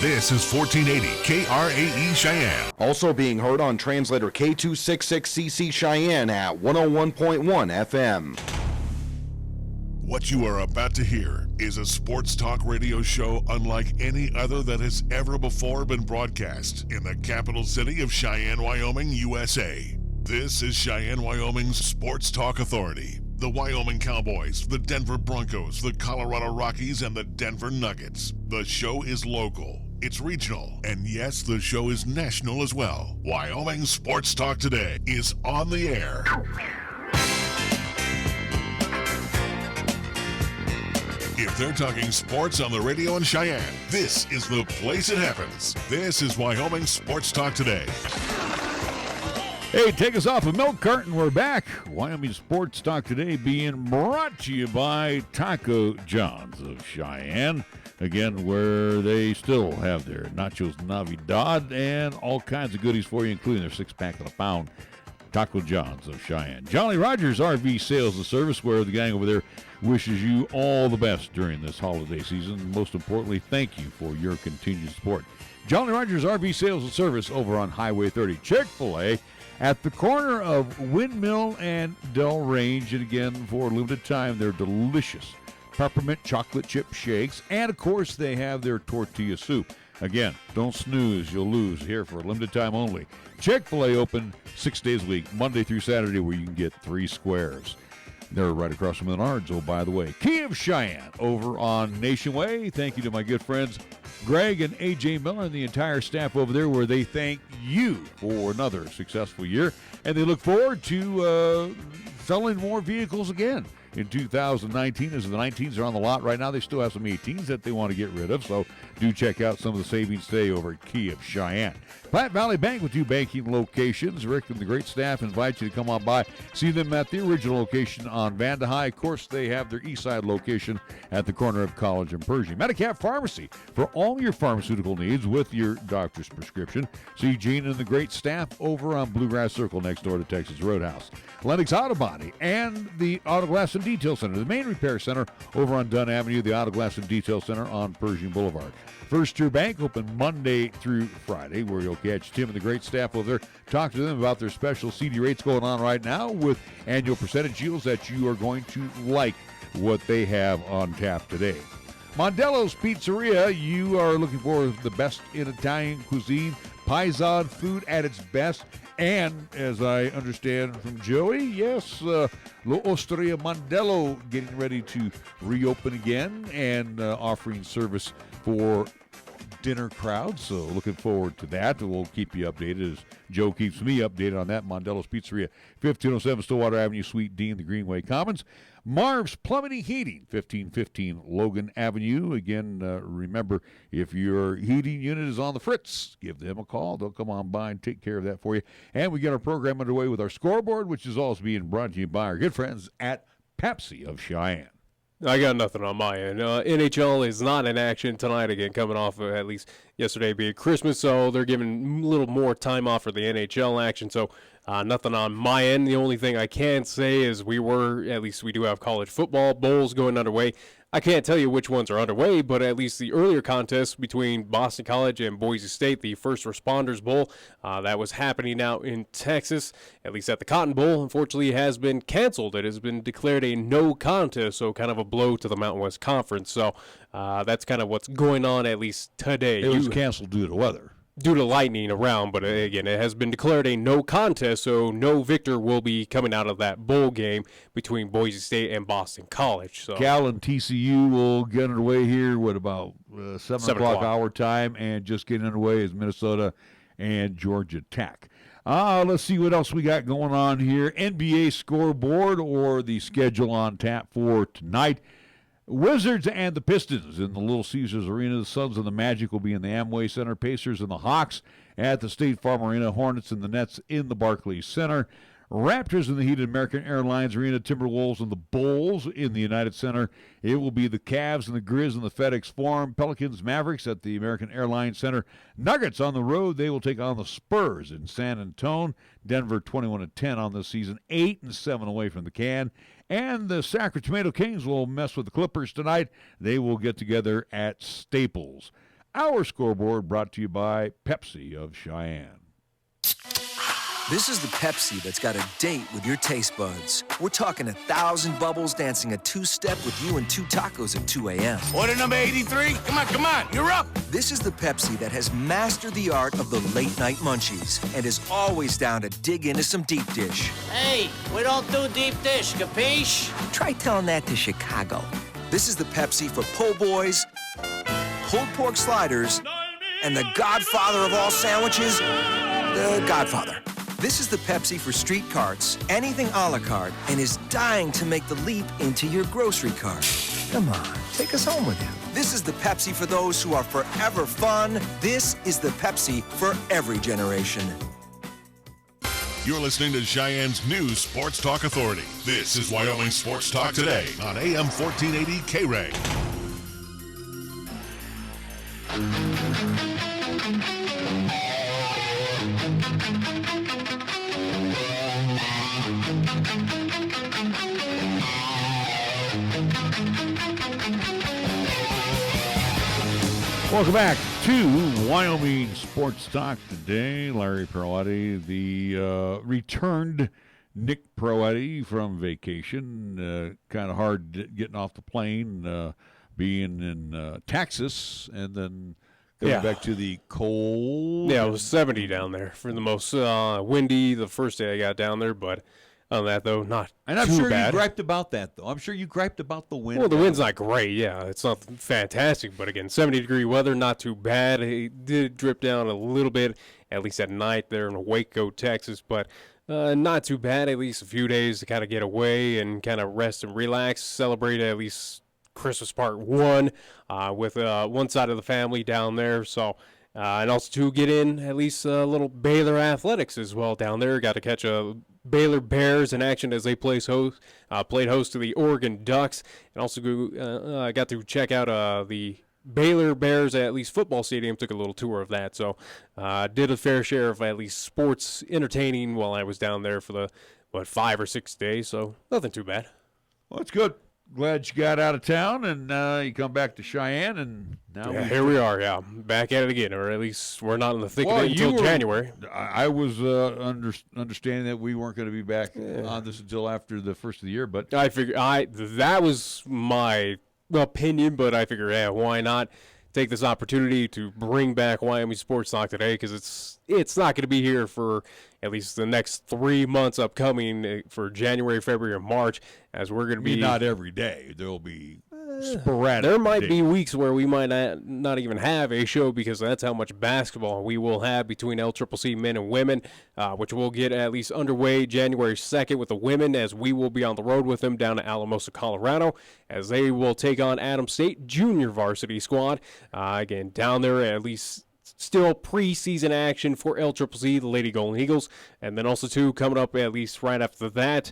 This is 1480 KRAE Cheyenne. Also being heard on translator K266CC Cheyenne at 101.1 FM. What you are about to hear is a sports talk radio show unlike any other that has ever before been broadcast in the capital city of Cheyenne, Wyoming, USA. This is Cheyenne, Wyoming's Sports Talk Authority. The Wyoming Cowboys, the Denver Broncos, the Colorado Rockies, and the Denver Nuggets. The show is local, it's regional, and yes, the show is national as well. Wyoming Sports Talk Today is on the air. If they're talking sports on the radio in Cheyenne, this is the place it happens. This is Wyoming Sports Talk Today. Hey, take us off a milk carton. We're back. Wyoming Sports Talk Today being brought to you by Taco John's of Cheyenne. Again, where they still have their Nachos Navidad and all kinds of goodies for you, including their six-pack of the pound. Taco John's of Cheyenne. Jolly Rogers RV Sales and Service, where the gang over there wishes you all the best during this holiday season. Most importantly, thank you for your continued support. Jolly Rogers RV Sales and Service over on Highway 30. Chick-fil-A at the corner of Windmill and Del Range. And again, for a limited time, they're delicious peppermint chocolate chip shakes. And, of course, they have their tortilla soup. Again, don't snooze, you'll lose. Here for a limited time only. Chick-fil-A open 6 days a week, Monday through Saturday, where you can get 3 squares. They're right across from Menards, oh, by the way. Key of Cheyenne over on Nation Way. Thank you to my good friends Greg and A.J. Miller and the entire staff over there, where they thank you for another successful year. And they look forward to selling more vehicles again in 2019, as the 19s are on the lot right now. They still have some 18s that they want to get rid of, so do check out some of the savings today over at Key of Cheyenne. Platte Valley Bank with 2 banking locations. Rick and the great staff invite you to come on by. See them at the original location on Vandehigh. Of course, they have their east side location at the corner of College and Pershing. Medicap Pharmacy for all your pharmaceutical needs with your doctor's prescription. See Gene and the great staff over on Bluegrass Circle next door to Texas Roadhouse. Lennox Auto Body and the Auto Glass and Detail Center, the main repair center over on Dunn Avenue, the Auto Glass and Detail Center on Pershing Boulevard. First Tier Bank open Monday through Friday, where you'll catch Tim and the great staff over there. Talk to them about their special CD rates going on right now with annual percentage yields that you are going to like what they have on tap today. Mondello's Pizzeria, you are looking for the best in Italian cuisine, Paisan food at its best. And as I understand from Joey, yes, Lo Osteria Mondello getting ready to reopen again and offering service for dinner crowds. So looking forward to that. We'll keep you updated as Joe keeps me updated on that. Mondello's Pizzeria, 1507 Stillwater Avenue, Suite D in the Greenway Commons. Marv's Plumbing and Heating, 1515 Logan Avenue. Again, remember, if your heating unit is on the fritz, give them a call. They'll come on by and take care of that for you. And we get our program underway with our scoreboard, which is also being brought to you by our good friends at Pepsi of Cheyenne. I got nothing on my end. NHL is not in action tonight again, coming off of at least yesterday being Christmas, so they're giving a little more time off for the NHL action, so nothing on my end. The only thing I can say is we do have college football bowls going underway. I can't tell you which ones are underway, but at least the earlier contest between Boston College and Boise State, the First Responders Bowl, that was happening out in Texas, at least at the Cotton Bowl, unfortunately has been canceled. It has been declared a no contest, so kind of a blow to the Mountain West Conference. So that's kind of what's going on, at least today. It was canceled due to weather. Due to lightning around, but again, it has been declared a no contest, so no victor will be coming out of that bowl game between Boise State and Boston College. So Cal and TCU will get underway here, about 7 o'clock our time, and just getting underway is Minnesota and Georgia Tech. Let's see what else we got going on here. NBA scoreboard or the schedule on tap for tonight. Wizards and the Pistons in the Little Caesars Arena. The Suns and the Magic will be in the Amway Center. Pacers and the Hawks at the State Farm Arena. Hornets and the Nets in the Barclays Center. Raptors in the heated American Airlines Arena. Timberwolves and the Bulls in the United Center. It will be the Cavs and the Grizz in the FedEx Forum. Pelicans, Mavericks at the American Airlines Center. Nuggets on the road. They will take on the Spurs in San Antonio. Denver 21-10 on this season. 8-7 away from the can. And the Sacramento Kings will mess with the Clippers tonight. They will get together at Staples. our scoreboard brought to you by Pepsi of Cheyenne. This is the Pepsi that's got a date with your taste buds. We're talking 1,000 bubbles dancing a two-step with you and 2 tacos at 2 a.m. Order number 83. Come on, you're up. This is the Pepsi that has mastered the art of the late-night munchies and is always down to dig into some deep dish. Hey, we don't do deep dish, capiche? Try telling that to Chicago. This is the Pepsi for po' boys, pulled pork sliders, and the godfather of all sandwiches, the Godfather. This is the Pepsi for street carts, anything a la carte, and is dying to make the leap into your grocery cart. Come on, take us home with you. This is the Pepsi for those who are forever fun. This is the Pepsi for every generation. You're listening to Cheyenne's new Sports Talk Authority. This is Wyoming Sports Talk Today on AM 1480 KRAE. Welcome back to Wyoming Sports Talk today. Larry Peroletti, the returned Nick Peroletti from vacation. Kind of hard getting off the plane, being in Texas, and then going back to the cold. Yeah, it was 70 down there for the most windy the first day I got down there, but on that, though, not and I'm too sure bad. you griped about that, though. I'm sure you griped about the wind. Well, the wind's not great, yeah. It's not fantastic, but again, 70-degree weather, not too bad. It did drip down a little bit, at least at night there in Waco, Texas, but not too bad. At least a few days to kind of get away and kind of rest and relax, celebrate at least Christmas Part 1 with one side of the family down there, so... and also to get in at least a little Baylor athletics as well down there. Got to catch a Baylor Bears in action as they played host to the Oregon Ducks, and also got to check out the Baylor Bears at least football stadium. Took a little tour of that, so did a fair share of at least sports entertaining while I was down there for the 5 or 6 days. So nothing too bad. Well, that's good. Glad you got out of town and you come back to Cheyenne, and now here we are. Yeah, back at it again, or at least we're not in the thick of it until January. I was understanding that we weren't going to be back on this until after the first of the year, but I figured that was my opinion, but I figured, why not take this opportunity to bring back Wyoming Sports Talk today, because it's not going to be here for at least the next 3 months upcoming for January, February, and March, as we're going to be not every day. There will be sporadic. There might be weeks where we might not even have a show, because that's how much basketball we will have between LCCC men and women, which will get at least underway January 2nd with the women, as we will be on the road with them down to Alamosa, Colorado, as they will take on Adams State junior varsity squad. Again, down there at least still preseason action for LCCC, the Lady Golden Eagles. And then also, too, coming up at least right after that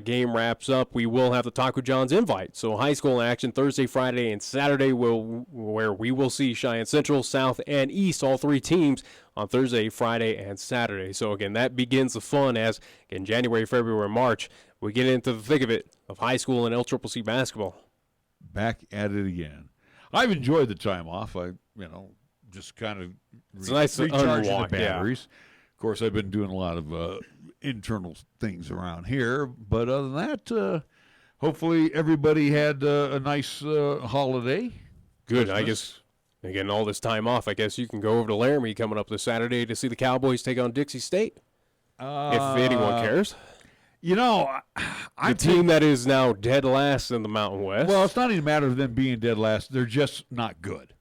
game wraps up, we will have the Taco John's invite. So high school action Thursday, Friday, and Saturday, where we will see Cheyenne Central, South, and East, all 3 teams, on Thursday, Friday, and Saturday. So, again, that begins the fun as, in January, February, March, we get into the thick of it of high school and LCCC basketball. Back at it again. I've enjoyed the time off. Just kind of recharging the batteries. Yeah. Of course, I've been doing a lot of internal things around here, but other than that, hopefully everybody had a nice holiday. Good. Christmas. I guess, again, all this time off, I guess you can go over to Laramie coming up this Saturday to see the Cowboys take on Dixie State, if anyone cares. The team that is now dead last in the Mountain West. Well, it's not even a matter of them being dead last. They're just not good.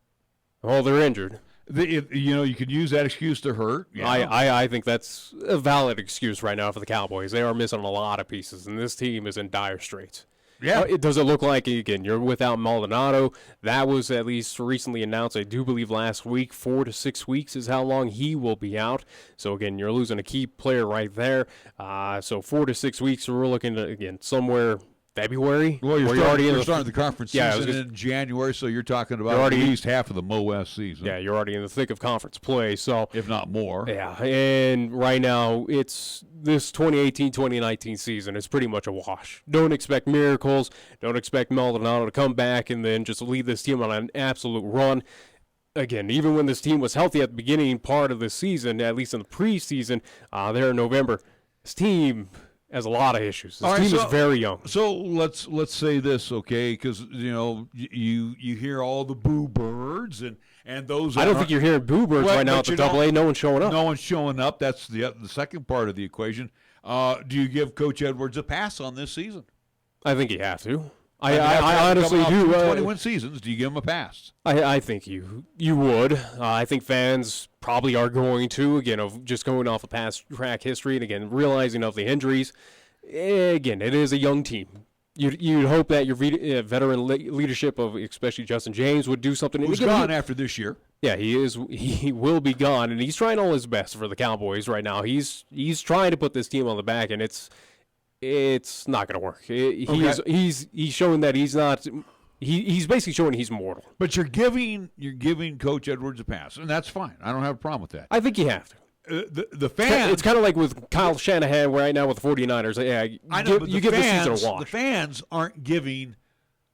Oh, they're injured. You could use that excuse to hurt. I think that's a valid excuse right now for the Cowboys. They are missing a lot of pieces, and this team is in dire straits. Yeah. It doesn't look like, again, you're without Maldonado. That was at least recently announced, I do believe last week, 4 to 6 weeks is how long he will be out. So, again, you're losing a key player right there. So 4 to 6 weeks, we're looking at, again, somewhere February. Well, you're starting the conference season in January, so you're talking about at least half of the Mo West season. Yeah, you're already in the thick of conference play, so if not more. Yeah, and right now it's this 2018-2019 season is pretty much a wash. Don't expect miracles. Don't expect Maldonado to come back and then just lead this team on an absolute run. again, even when this team was healthy at the beginning part of the season, at least in the preseason, there in November, this team has a lot of issues. This team is very young. So let's say this, okay? Because you hear all the boo birds and those. I don't think you're hearing boo birds right now at the AA. No one's showing up. No one's showing up. That's the second part of the equation. Do you give Coach Edwards a pass on this season? I think you have to. I honestly do. 21 seasons. Do you give him a pass? I think you would. I think fans probably are going to, again, of just going off of past track history and, again, realizing of the injuries. Again, it is a young team. You'd hope that your veteran leadership of especially Justin James would do something. Who's gone after this year. Yeah, he is. He will be gone, and he's trying all his best for the Cowboys right now. He's trying to put this team on the back, and it's not going to work. He's showing that he's not. He's basically showing he's mortal. But you're giving Coach Edwards a pass, and that's fine. I don't have a problem with that. I think you have to. The fans. It's kind of like with Kyle Shanahan right now with the 49ers. Yeah, I know, but you give fans, the season a wash. The fans aren't giving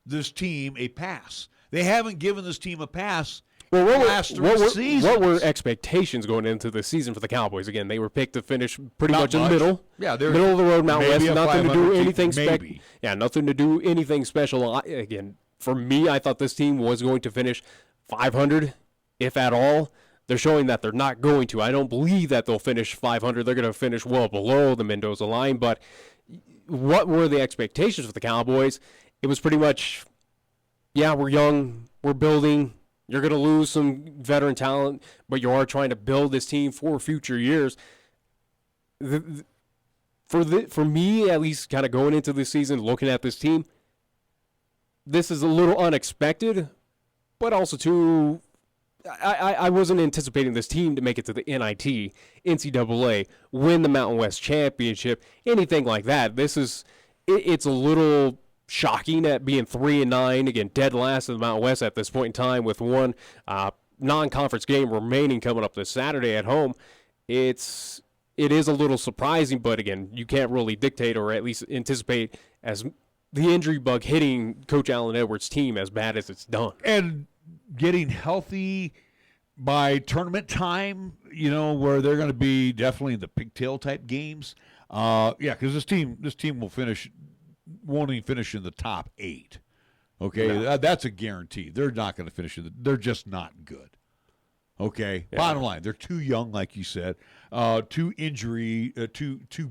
this team a pass. They haven't given this team a pass. Well, what were expectations going into the season for the Cowboys? Again, they were picked to finish pretty much in the middle. Yeah, middle of the road, Mount West. Nothing to do anything special. Yeah, nothing to do anything special. Again, for me, I thought this team was going to finish 500, if at all. They're showing that they're not going to. I don't believe that they'll finish 500. They're going to finish well below the Mendoza line. But what were the expectations for the Cowboys? It was pretty much, yeah, we're young, we're building. You're going to lose some veteran talent, but you are trying to build this team for future years. For me, at least, kind of going into this season, looking at this team, this is a little unexpected, but also too. I wasn't anticipating this team to make it to the NIT, NCAA, win the Mountain West Championship, anything like that. It's a little shocking at being 3-9, again, dead last in the Mountain West at this point in time with one non-conference game remaining coming up this Saturday at home. It is a little surprising, but again, you can't really dictate or at least anticipate as the injury bug hitting Coach Allen Edwards' team as bad as it's done. And getting healthy by tournament time, where they're going to be definitely in the pigtail type games. Because this team won't even finish in the top 8. Okay, no. That's a guarantee. They're not going to finish they're just not good. Okay, yeah. Bottom line, they're too young, like you said, too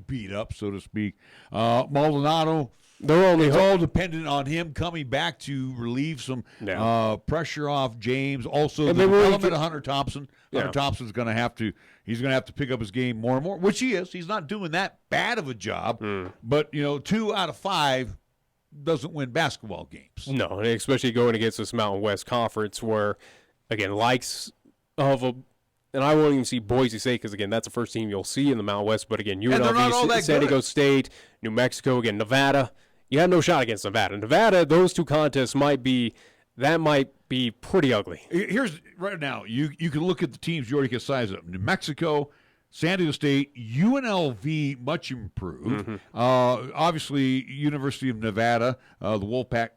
beat up, so to speak. Maldonado. It's all dependent on him coming back to relieve some pressure off James. Also, the development of Hunter Thompson. Yeah. Hunter Thompson's going to have to pick up his game more and more, which he is. He's not doing that bad of a job. But 2 out of 5 doesn't win basketball games. No, and especially going against this Mountain West Conference, where again, and I won't even see Boise State because, again, that's the first team you'll see in the Mountain West. But, again, UNLV, San Diego State, New Mexico, again, Nevada. You have no shot against Nevada. Nevada, those two contests might be pretty ugly. Here's right now, you can look at the teams you already get size up. New Mexico, San Diego State, UNLV, much improved. Mm-hmm. Obviously, University of Nevada, the Wolfpack.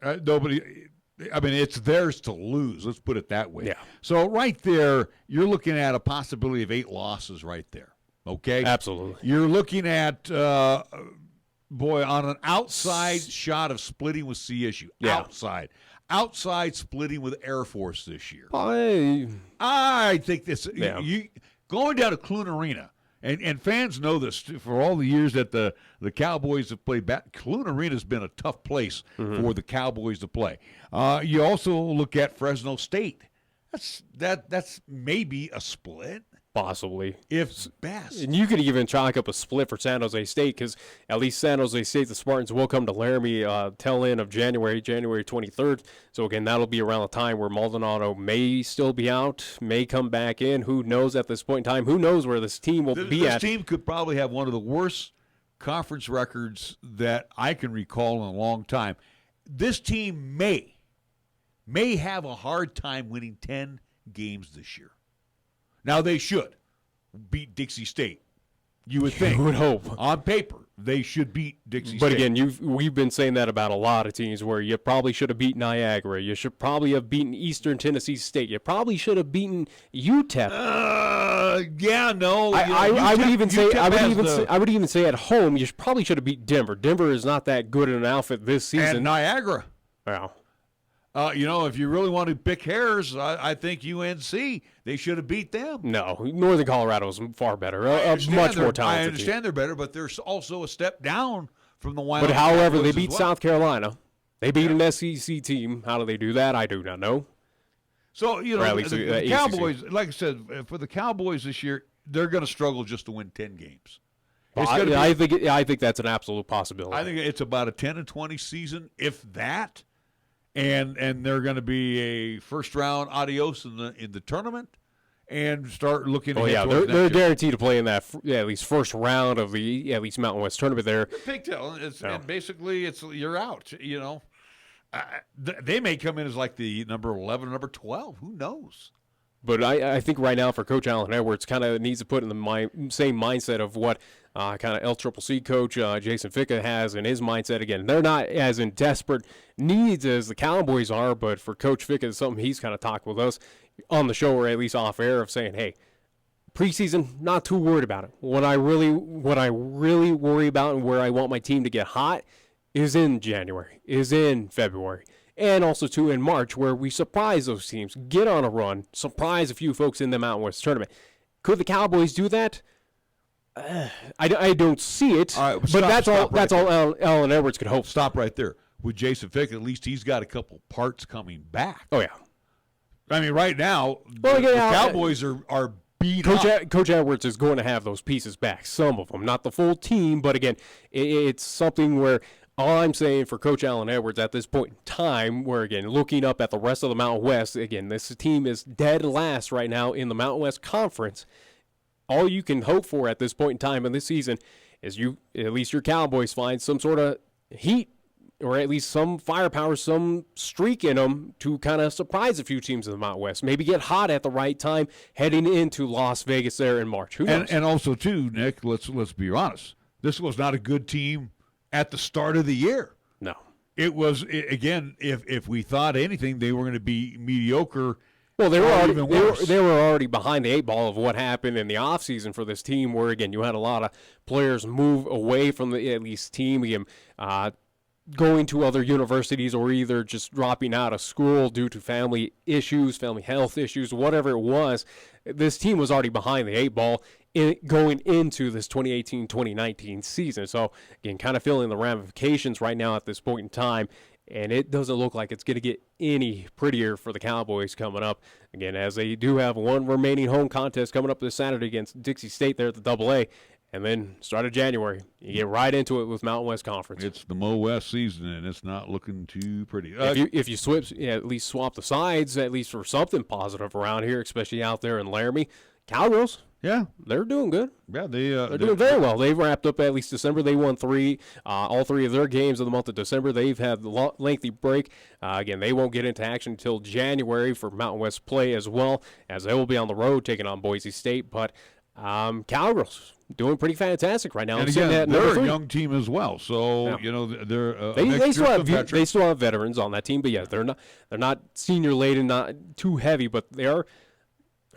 It's theirs to lose. Let's put it that way. Yeah. So right there, you're looking at a possibility of 8 losses right there. Okay? Absolutely. You're looking at, on an outside shot of splitting with CSU. Yeah. Outside splitting with Air Force this year. I think this going down to Clune Arena, and fans know this for all the years that the Cowboys have played back. Clune Arena has been a tough place for the Cowboys to play. You also look at Fresno State. That's maybe a split. Possibly. If best. And you could even chalk up a split for San Jose State because at least San Jose State, the Spartans will come to Laramie tail end of January 23rd. So, again, that'll be around the time where Maldonado may still be out, may come back in. Who knows at this point in time? Who knows where this team will be at? This team could probably have one of the worst conference records that I can recall in a long time. This team may have a hard time winning 10 games this year. Now, they should beat Dixie State. You would think. You would hope. On paper. they should beat Dixie But State. again, we've been saying that about a lot of teams where you probably should have beaten Niagara. You should probably have beaten Eastern Tennessee State. You probably should have beaten UTEP. Yeah, no. I would even say at home you probably should have beat Denver. Denver is not that good in an outfit this season. And Niagara. Wow. If you really want to pick hairs, I think UNC, they should have beat them. No, Northern Colorado is far better, much more talented. I understand they're better, but they're also a step down from the Wyoming. But however, they Cowboys beat as well. South Carolina. They beat an SEC team. How do they do that? I do not know. So, Or at least the ACC. Cowboys, like I said, for the Cowboys this year, they're going to struggle just to win 10 games. I think that's an absolute possibility. I think it's about a 10-20 season, if that. And they're going to be a first-round adios in the tournament and start looking Oh, ahead yeah, towards they're next year. guaranteed to play in that at least first round of the at least Mountain West tournament there. Pigtail. And basically, you're out, They may come in as like the number 11, number 12. Who knows? But I think right now for Coach Allen Edwards, kind of needs to put in the same mindset of what kind of LCCC coach Jason Ficca has in his mindset. Again, they're not as in desperate needs as the Cowboys are, but for Coach Ficca, it's something he's kind of talked with us on the show, or at least off air, of saying, hey, preseason, not too worried about it. What I really worry about and where I want my team to get hot is in January, is in February. And also, too, in March, where we surprise those teams, get on a run, surprise a few folks in the Mountain West tournament. Could the Cowboys do that? I don't see it, All right, but stop that's right all Allen Edwards could hope. Stop right there. With Jason Fick, at least he's got a couple parts coming back. Oh, yeah. I mean, right now, Well, the yeah, Cowboys are beat up. Coach Edwards is going to have those pieces back, some of them, not the full team, but again, it's something where all I'm saying for Coach Allen Edwards at this point in time, where again, looking up at the rest of the Mountain West, again, this team is dead last right now in the Mountain West Conference. All you can hope for at this point in time in this season is at least your Cowboys find some sort of heat, or at least some firepower, some streak in them to kind of surprise a few teams in the Mountain West. Maybe get hot at the right time heading into Las Vegas there in March. Who knows? And also, too, Nick, let's be honest. This was not a good team at the start of the year. No. It was, again, if we thought anything, they were going to be mediocre. Well, they were worse. already behind the eight ball of what happened in the offseason for this team, where, again, you had a lot of players move away from the at least team, again, going to other universities, or either just dropping out of school due to family issues, family health issues, whatever it was. This team was already behind the eight ball going into this 2018-2019 season. So, again, kind of feeling the ramifications right now at this point in time. And it doesn't look like it's going to get any prettier for the Cowboys coming up. Again, as they do have one remaining home contest coming up this Saturday against Dixie State there at the AA. And then start of January, you get right into it with Mountain West Conference. It's the Mo West season, and it's not looking too pretty. If you at least swap the sides, at least for something positive around here, especially out there in Laramie, Cowgirls, yeah, they're doing good. Yeah, they're doing very well. They've wrapped up at least December. They won all three of their games of the month of December. They've had the lengthy break. Again, they won't get into action until January for Mountain West play, as well as they will be on the road taking on Boise State. But Cowgirls doing pretty fantastic right now. And again, they're a young team as well, so they're they still have veterans on that team, but yeah, they're not senior laden, not too heavy, but they're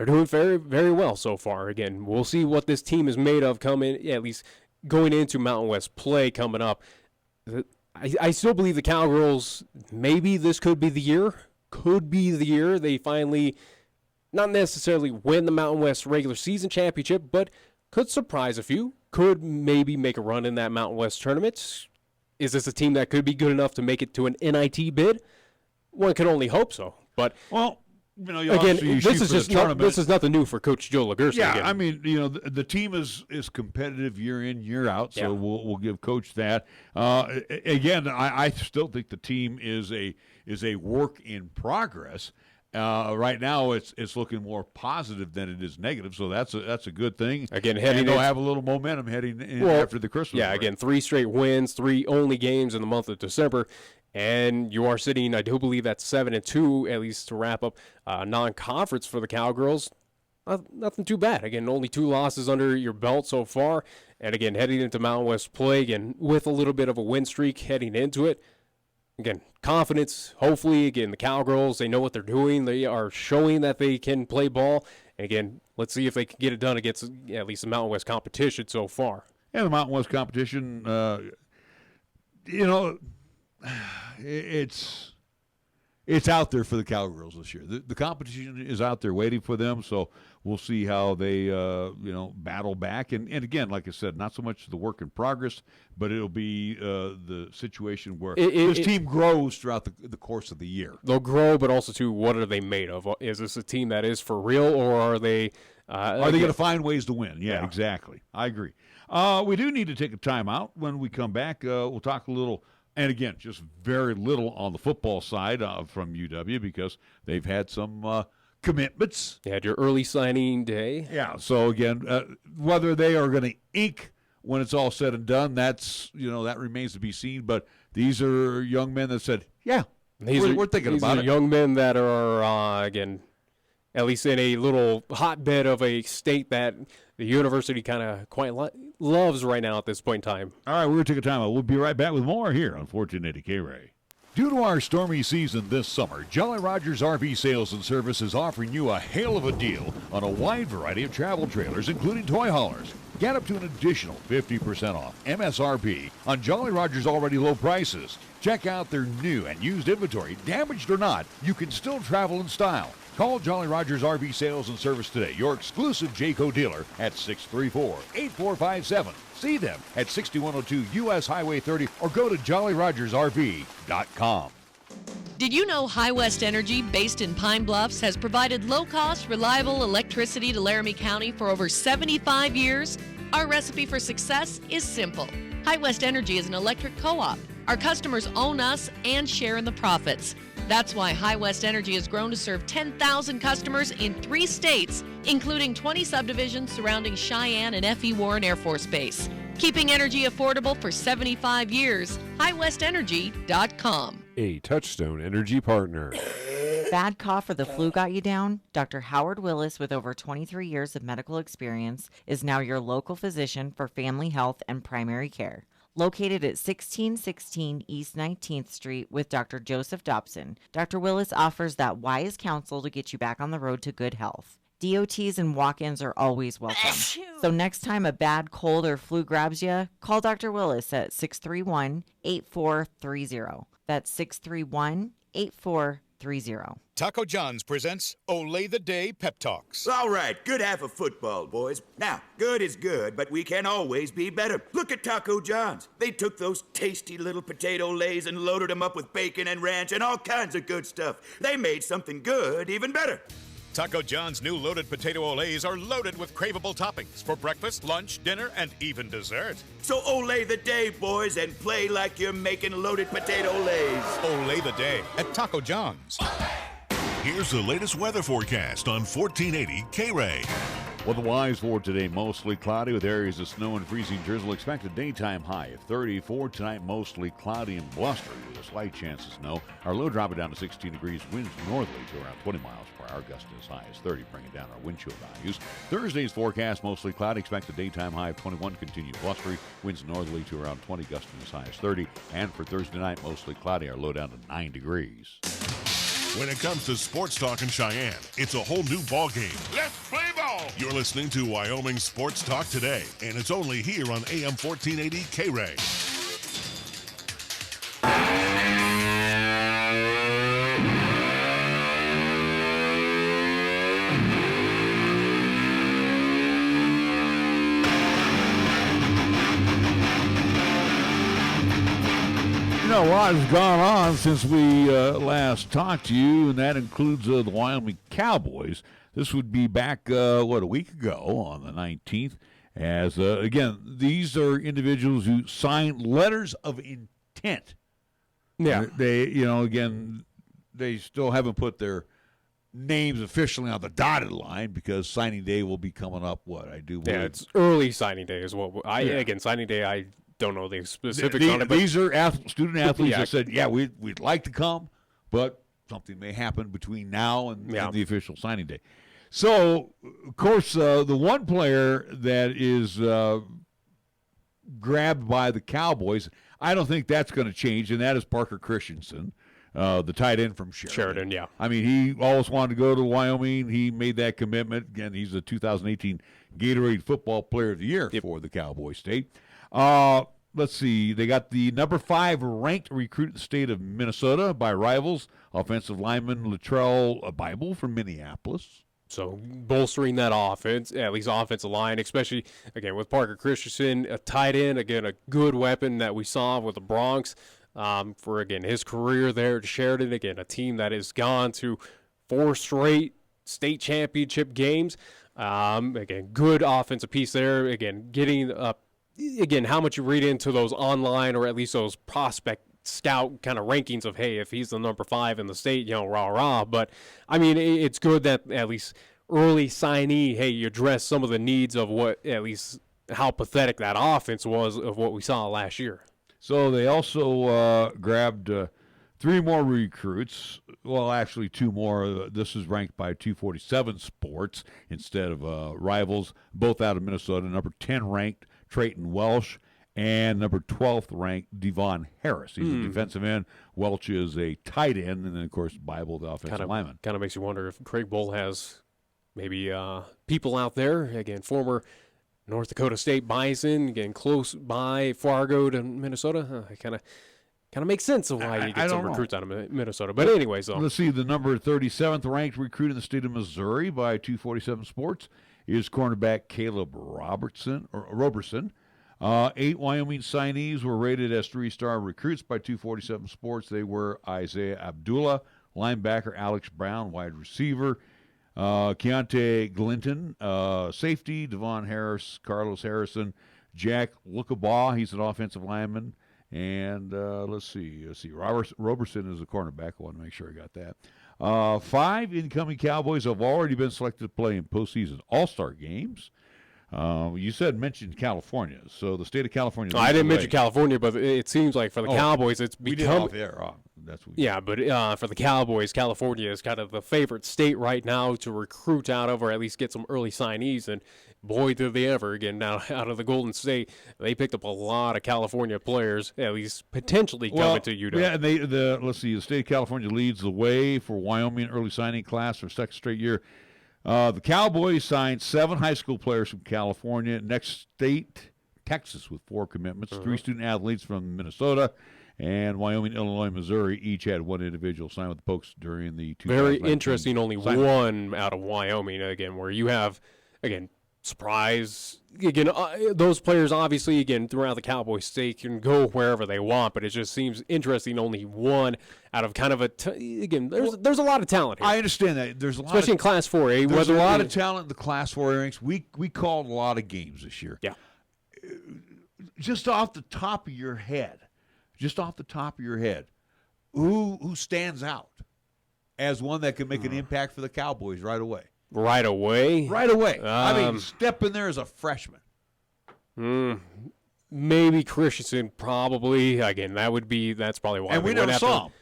doing very, very well so far. Again, we'll see what this team is made of at least going into Mountain West play coming up. I still believe the Cowgirls, maybe this could be the year. Could be the year they finally, not necessarily win the Mountain West regular season championship, but could surprise a few. Could maybe make a run in that Mountain West tournament. Is this a team that could be good enough to make it to an NIT bid? One can only hope so. But again, this is nothing new for Coach Joe Laguerci. Yeah, again. I mean, the team is competitive year in, year out, so we'll give Coach that. Again, I still think the team is a work in progress. Right now, it's looking more positive than it is negative, so that's a good thing. Again, they'll have a little momentum heading in after the Christmas break. Again, 3 straight wins, 3 only games in the month of December, and you are sitting, I do believe that's 7-2, at least to wrap up non-conference for the Cowgirls. nothing too bad. Again, only 2 losses under your belt so far. And again, heading into Mountain West play, again, with a little bit of a win streak heading into it. Again, confidence, hopefully, again, the Cowgirls, they know what they're doing. They are showing that they can play ball. And again, let's see if they can get it done against at least the Mountain West competition so far. Yeah, the Mountain West competition, it's out there for the Cowgirls this year. The competition is out there waiting for them, so we'll see how they, battle back. And again, like I said, not so much the work in progress, but it'll be the situation where this team grows throughout the course of the year. They'll grow, but also, too, what are they made of? Is this a team that is for real, or are they are they going to find ways to win? Yeah, exactly. I agree. We do need to take a timeout. When we come back, we'll talk a little. And again, just very little on the football side from UW because they've had some commitments. You had your early signing day. Yeah, so again, whether they are going to ink when it's all said and done, that remains to be seen. But these are young men that said, yeah, we're thinking about it. These are young men that are, again, at least in a little hotbed of a state that the university kind of quite loves right now at this point in time. All right, we're going to take a time out. We'll be right back with more here on 1480 KRAE. Due to our stormy season this summer, Jolly Rogers RV Sales and Service is offering you a hail of a deal on a wide variety of travel trailers, including toy haulers. Get up to an additional 50% off MSRP on Jolly Rogers' already low prices. Check out their new and used inventory. Damaged or not, you can still travel in style. Call Jolly Rogers RV Sales and Service today, your exclusive Jayco dealer at 634-8457. See them at 6102 U.S. Highway 30 or go to jollyrogersrv.com. Did you know High West Energy, based in Pine Bluffs, has provided low-cost, reliable electricity to Laramie County for over 75 years? Our recipe for success is simple. High West Energy is an electric co-op. Our customers own us and share in the profits. That's why High West Energy has grown to serve 10,000 customers in 3 states, including 20 subdivisions surrounding Cheyenne and F.E. Warren Air Force Base. Keeping energy affordable for 75 years, highwestenergy.com. A Touchstone Energy partner. Bad cough or the flu got you down? Dr. Howard Willis, with over 23 years of medical experience, is now your local physician for family health and primary care. Located at 1616 East 19th Street with Dr. Joseph Dobson, Dr. Willis offers that wise counsel to get you back on the road to good health. DOTs and walk-ins are always welcome. So next time a bad cold or flu grabs you, call Dr. Willis at 631-8430. That's 631-8430. Taco John's presents Olay the Day Pep Talks. All right, good half of football, boys. Now, good is good, but we can always be better. Look at Taco John's. They took those tasty little potato lays and loaded them up with bacon and ranch and all kinds of good stuff. They made something good even better. Taco John's new loaded potato olays are loaded with craveable toppings for breakfast, lunch, dinner, and even dessert. So olay the day, boys, and play like you're making loaded potato lays. Olay the day at Taco John's. Here's the latest weather forecast on 1480 KRAE. Weather-wise for today, mostly cloudy with areas of snow and freezing drizzle. Expected daytime high of 34. Tonight, mostly cloudy and blustery with a slight chance of snow. Our low dropping down to 16 degrees. Winds northerly to around 20 miles per hour. Gusts as high as 30, bringing down our wind chill values. Thursday's forecast, mostly cloudy. Expected daytime high of 21. Continued blustery. Winds northerly to around 20. Gusting as high as 30. And for Thursday night, mostly cloudy. Our low down to 9 degrees. When it comes to sports talk in Cheyenne, it's a whole new ballgame. Let's play ball. You're listening to Wyoming Sports Talk today, and it's only here on AM 1480 KRAE. You know, a lot has gone on since we last talked to you, and that includes the Wyoming Cowboys. This would be back, a week ago on the 19th. As, again, these are individuals who signed letters of intent. Yeah. They still haven't put their names officially on the dotted line because signing day will be coming up, Yeah, it's early signing day as well. Again, signing day, I don't know the specifics on it. But these are student athletes that said, we'd like to come, but something may happen between now and the official signing day. So, of course, the one player that is grabbed by the Cowboys, I don't think that's going to change, and that is Parker Christensen, the tight end from Sheridan. Yeah. I mean, he always wanted to go to Wyoming. He made that commitment. Again, he's the 2018 Gatorade Football Player of the Year for the Cowboy State. Let's see. They got the number 5 ranked recruit in the state of Minnesota by Rivals, offensive lineman Latrell Bible from Minneapolis. So bolstering that offense, at least offensive line, especially, again, with Parker Christensen, a tight end, again, a good weapon that we saw with the Bronx for, again, his career there at Sheridan. Again, a team that has gone to 4 straight state championship games. Again, good offensive piece there. Again, getting again, how much you read into those online or at least those prospect scout kind of rankings of, hey, if he's the number 5 in the state, rah. But, I mean, it's good that at least early signee, hey, you address some of the needs of what, at least how pathetic that offense was of what we saw last year. So they also grabbed 3 more recruits. Well, actually 2 more. This is ranked by 247 Sports instead of Rivals, both out of Minnesota. Number 10 ranked Trayton Welsh, and number 12th ranked Devon Harris. He's a defensive end. Welch is a tight end, and then, of course, Bible, the offensive lineman. Kind of makes you wonder if Craig Bull has maybe people out there, again, former North Dakota State Bison, again, close by Fargo to Minnesota. It kind of makes sense of why you get some recruits out of Minnesota. But anyway, so let's see. The number 37th ranked recruit in the state of Missouri by 247 Sports is cornerback Caleb Roberson. 8 Wyoming signees were rated as 3-star recruits by 247 Sports. They were Isaiah Abdullah, linebacker Alex Brown, wide receiver Keontae Glinton, safety Devon Harris, Carlos Harrison, Jack Lookabaugh, he's an offensive lineman, and let's see, Roberson is a cornerback. I want to make sure I got that. 5 incoming Cowboys have already been selected to play in postseason all-star games. You mentioned California, so the state of California. I didn't mention California, but it seems like for the Cowboys, it's become. For the Cowboys, California is kind of the favorite state right now to recruit out of, or at least get some early signees. And boy, did they ever! Again, now out of the Golden State, they picked up a lot of California players, at least potentially coming to UW. Yeah, and let's see, the state of California leads the way for Wyoming early signing class for 2nd straight year. The Cowboys signed 7 high school players from California. Next state, Texas, with 4 commitments. 3 student athletes from Minnesota, and Wyoming, Illinois, Missouri each had 1 individual sign with the Pokes during the 2019 Very interesting. Only 1 out of Wyoming again, where you have surprise again. Those players obviously throughout the Cowboys state can go wherever they want, but it just seems interesting. Only 1 out of kind of there's a lot of talent here. I understand that there's a lot, especially in Class 4A. There's a lot of talent in the Class 4A ranks. We called a lot of games this year. Yeah, just off the top of your head, who stands out as one that can make an impact for the Cowboys right away? Right away. I mean, step in there as a freshman. Maybe Christensen, probably. Again, that's probably why. And we never saw him.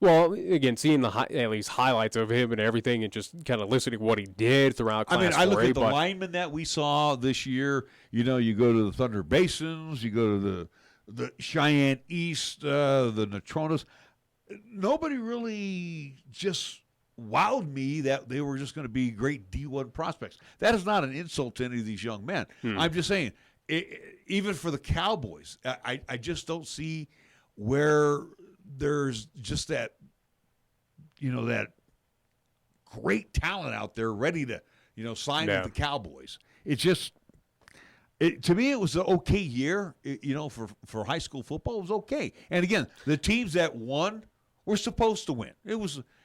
Well, again, seeing at least highlights of him and everything, and just kind of listening to what he did throughout Class 4A. I look at the linemen that we saw this year. You go to the Thunder Basins, you go to the Cheyenne East, the Natronas. Nobody really just wowed me that they were just going to be great D1 prospects. That is not an insult to any of these young men. I'm just saying, even for the Cowboys, I just don't see where there's just that, that great talent out there ready to, sign with the Cowboys. It's just, to me, it was an okay year, for high school football. It was okay. And again, the teams that won were supposed to win.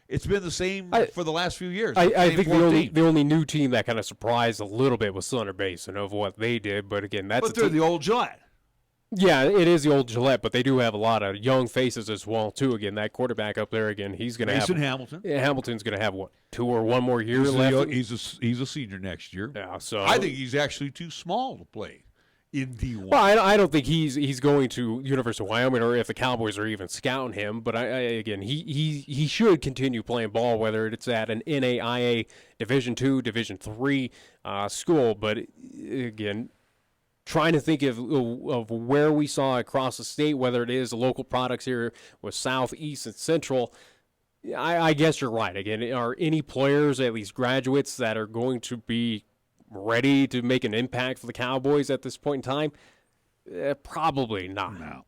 It's been the same for the last few years. I think the only new team that kind of surprised a little bit was Thunder Basin of what they did. But again, they're the old Gillette. Yeah, it is the old Gillette, but they do have a lot of young faces as well too. Again, that quarterback up there, he's going to have Hamilton. Yeah, Hamilton's going to have 2 or 1 more year left. He's a senior next year. Yeah, so I think he's actually too small to play in D1. Well, I don't think he's going to University of Wyoming, or if the Cowboys are even scouting him. But again, he should continue playing ball, whether it's at an NAIA Division II, Division III school. But again, trying to think of where we saw across the state, whether it is local products here with South, East, and Central. I guess you're right. Again, are any players, at least graduates, that are going to be ready to make an impact for the Cowboys at this point in time? Probably not. No.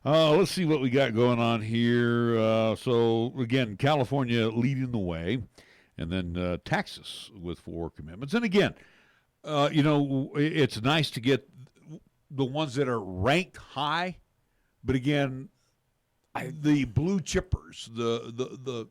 Let's see what we got going on here. So, again, California leading the way, and then Texas with 4 commitments. And, again, it's nice to get the ones that are ranked high, but, again, the blue chippers, the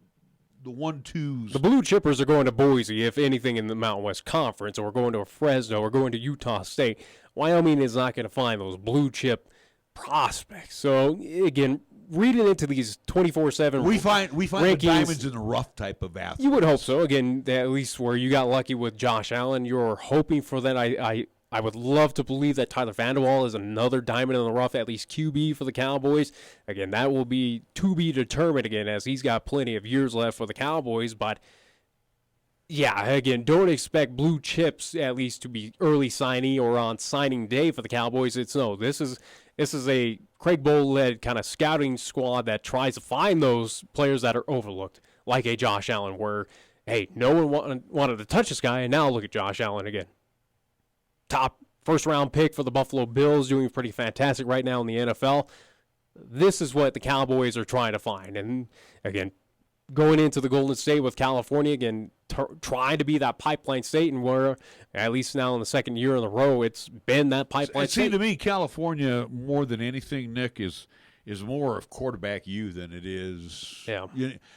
1-2s. The blue chippers are going to Boise, if anything, in the Mountain West Conference, or going to Fresno, or going to Utah State. Wyoming is not going to find those blue chip prospects. So, again, reading into these 24/7 we find rankings, the diamonds in the rough type of athletes. You would hope so. Again, at least where you got lucky with Josh Allen, you're hoping for that. I would love to believe that Tyler Vanderwall is another diamond in the rough, at least QB for the Cowboys. Again, that will be to be determined again, as he's got plenty of years left for the Cowboys. But, yeah, again, don't expect blue chips at least to be early signee or on signing day for the Cowboys. This is a Craig Bowl-led kind of scouting squad that tries to find those players that are overlooked, like a Josh Allen, where, hey, no one wanted to touch this guy, and now look at Josh Allen again. Top first-round pick for the Buffalo Bills, doing pretty fantastic right now in the NFL. This is what the Cowboys are trying to find. And, again, going into the Golden State with California, again, trying to be that pipeline state, and where, at least now in the second year in a row, it's been that pipeline state. It seemed to me California, more than anything, Nick, is more of quarterback you than it is. Yeah.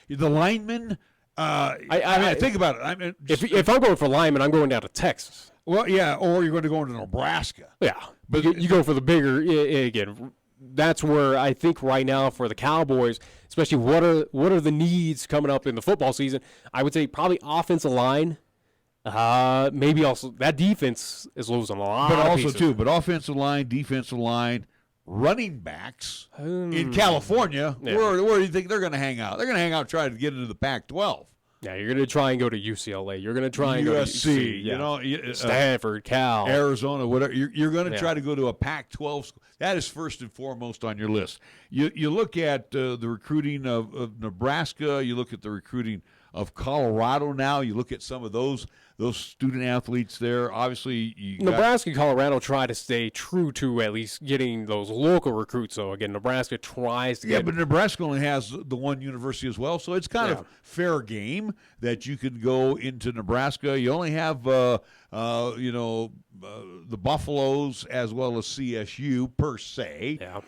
The linemen, I think about it. I mean, if I'm going for linemen, I'm going down to Texas. Well, yeah, or you're going to go into Nebraska. Yeah, but you go for the bigger, again, that's where I think right now for the Cowboys, especially what are the needs coming up in the football season, I would say probably offensive line. Maybe also that defense is losing a lot of pieces. But offensive line, defensive line, running backs in California, where do you think they're going to hang out? They're going to hang out trying to get into the Pac-12. Yeah, you're going to try and go to UCLA. You're going to try and go to USC, Stanford, Cal, Arizona, whatever. You're going to try to go to a Pac-12 school. That is first and foremost on your list. You look at the recruiting of Nebraska. You look at the recruiting of Colorado now. You look at some of those student athletes there. Obviously, Nebraska and Colorado try to stay true to at least getting those local recruits. So, again, Nebraska tries to get... Yeah, but Nebraska only has the one university as well, so it's kind of fair game that you can go into Nebraska. You only have, the Buffaloes as well as CSU per se. Yeah.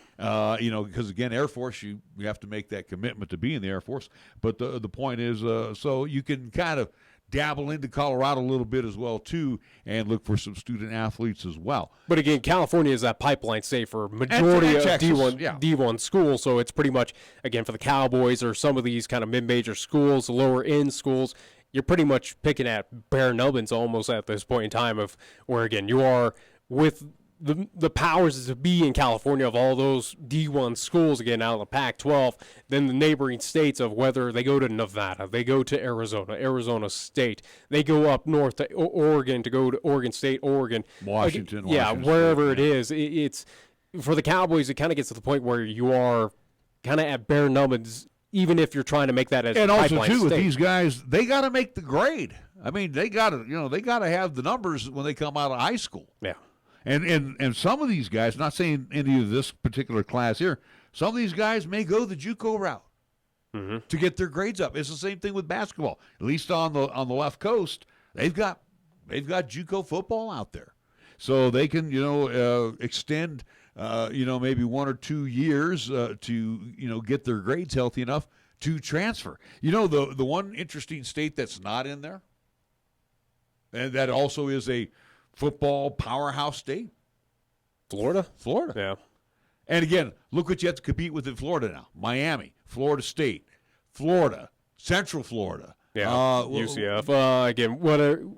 Because, again, Air Force, you have to make that commitment to be in the Air Force. But the point is, so you can kind of dabble into Colorado a little bit as well, too, and look for some student athletes as well. But, again, California is that pipeline state for majority of D1 schools, so it's pretty much, again, for the Cowboys or some of these kind of mid-major schools, lower-end schools, you're pretty much picking at bare nubbins almost at this point in time of where, again, you are with the powers to be in California of all those D1 schools, again, out of the Pac-12, then the neighboring states of whether they go to Nevada, they go to Arizona State, they go up north to Oregon to go to Oregon State, Washington. Wherever it is. It's for the Cowboys, it kind of gets to the point where you are kind of at bare numbers, even if you're trying to make that as a pipeline state. And also, too, with these guys, they got to make the grade. I mean, they got to have the numbers when they come out of high school. Yeah. And some of these guys, not saying any of this particular class here, some of these guys may go the JUCO route to get their grades up. It's the same thing with basketball. At least on the left coast, they've got JUCO football out there, so they can extend maybe 1 or 2 years to get their grades healthy enough to transfer. The one interesting state that's not in there, and that also is a football powerhouse state? Florida. Yeah. And again, look what you have to compete with in Florida now. Miami, Florida State, Florida, Central Florida. Yeah, UCF. Again,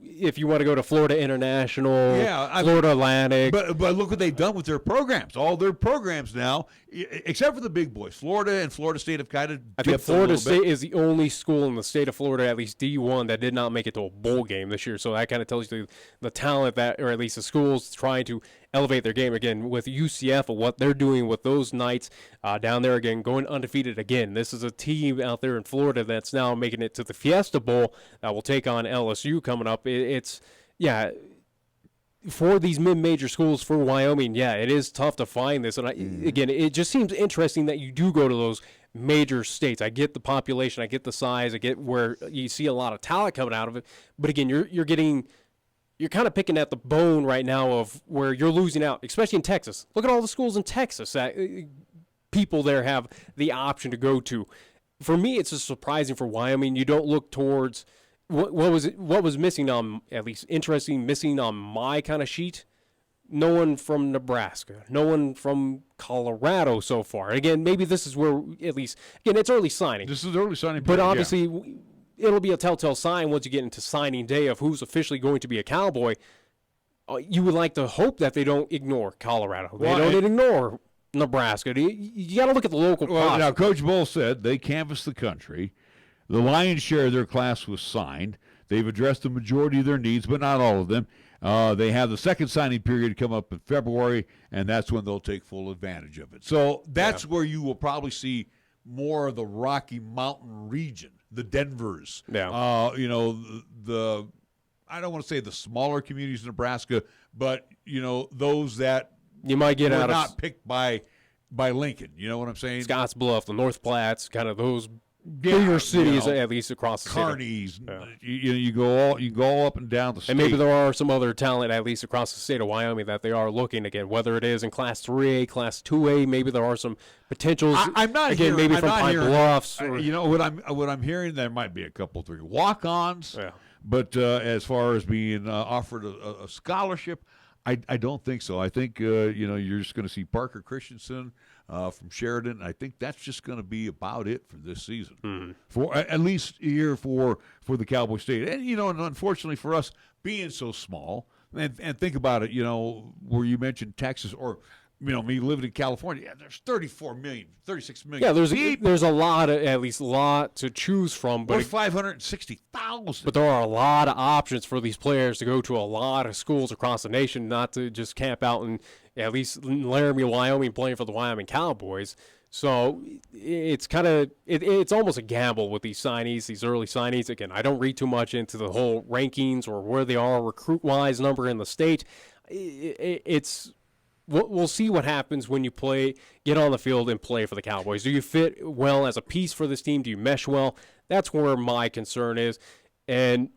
if you want to go to Florida International, Florida Atlantic. But look what they've done with their programs. All their programs now, except for the big boys, Florida and Florida State have kind of I think Florida State is the only school in the state of Florida, at least D1, that did not make it to a bowl game this year. So that kind of tells you the talent that, or at least the schools trying to elevate their game. Again, with UCF, what they're doing with those Knights down there, again, going undefeated again. This is a team out there in Florida that's now making it to the Fiesta Bowl that will take on LSU coming up. For these mid-major schools for Wyoming, it is tough to find this. And again, it just seems interesting that you do go to those major states. I get the population, I get the size, I get where you see a lot of talent coming out of it. But again, you're kind of picking at the bone right now of where you're losing out, especially in Texas. Look at all the schools in Texas that people there have the option to go to. For me, it's just surprising for Wyoming. You don't look towards what was missing on, at least missing on my kind of sheet. No one from Nebraska, no one from Colorado so far. Again, maybe this is where, at least, again, it's early signing. This is early signing period, but obviously it'll be a telltale sign once you get into signing day of who's officially going to be a Cowboy. You would like to hope that they don't ignore Colorado. They don't ignore Nebraska. You got to look at the local. Well, now Coach Bull said they canvassed the country. The lion's share of their class was signed. They've addressed the majority of their needs, but not all of them. They have the second signing period come up in February, and that's when they'll take full advantage of it. So that's where you will probably see more of the Rocky Mountain region, the Denvers. Yeah. I don't want to say the smaller communities in Nebraska, but those that you might get out not picked by Lincoln. You know what I'm saying? Scottsbluff, the North Platts, kind of those bigger cities, at least across the Kearney's, state. You go all up and down the state. And maybe there are some other talent, at least across the state of Wyoming, that they are looking again. Whether it is in Class 3A, Class 2A, maybe there are some potentials. I'm not again, hearing, maybe I'm from not Pine hearing, Bluffs. What I'm hearing, there might be a couple, 3 walk-ons. Yeah. But as far as being offered a scholarship, I don't think so. I think you're just going to see Parker Christensen from Sheridan. I think that's just going to be about it for this season, for at least here for the Cowboy State. And and unfortunately for us, being so small, and think about it, where you mentioned Texas or me living in California, there's 36 million. Yeah, there's a lot to choose from. But 560,000. But there are a lot of options for these players to go to a lot of schools across the nation, not to just camp out in at least Laramie, Wyoming, playing for the Wyoming Cowboys. So it's it's almost a gamble with these signees, these early signees. Again, I don't read too much into the whole rankings or where they are recruit-wise number in the state. We'll see what happens when you get on the field and play for the Cowboys. Do you fit well as a piece for this team? Do you mesh well? That's where my concern is. And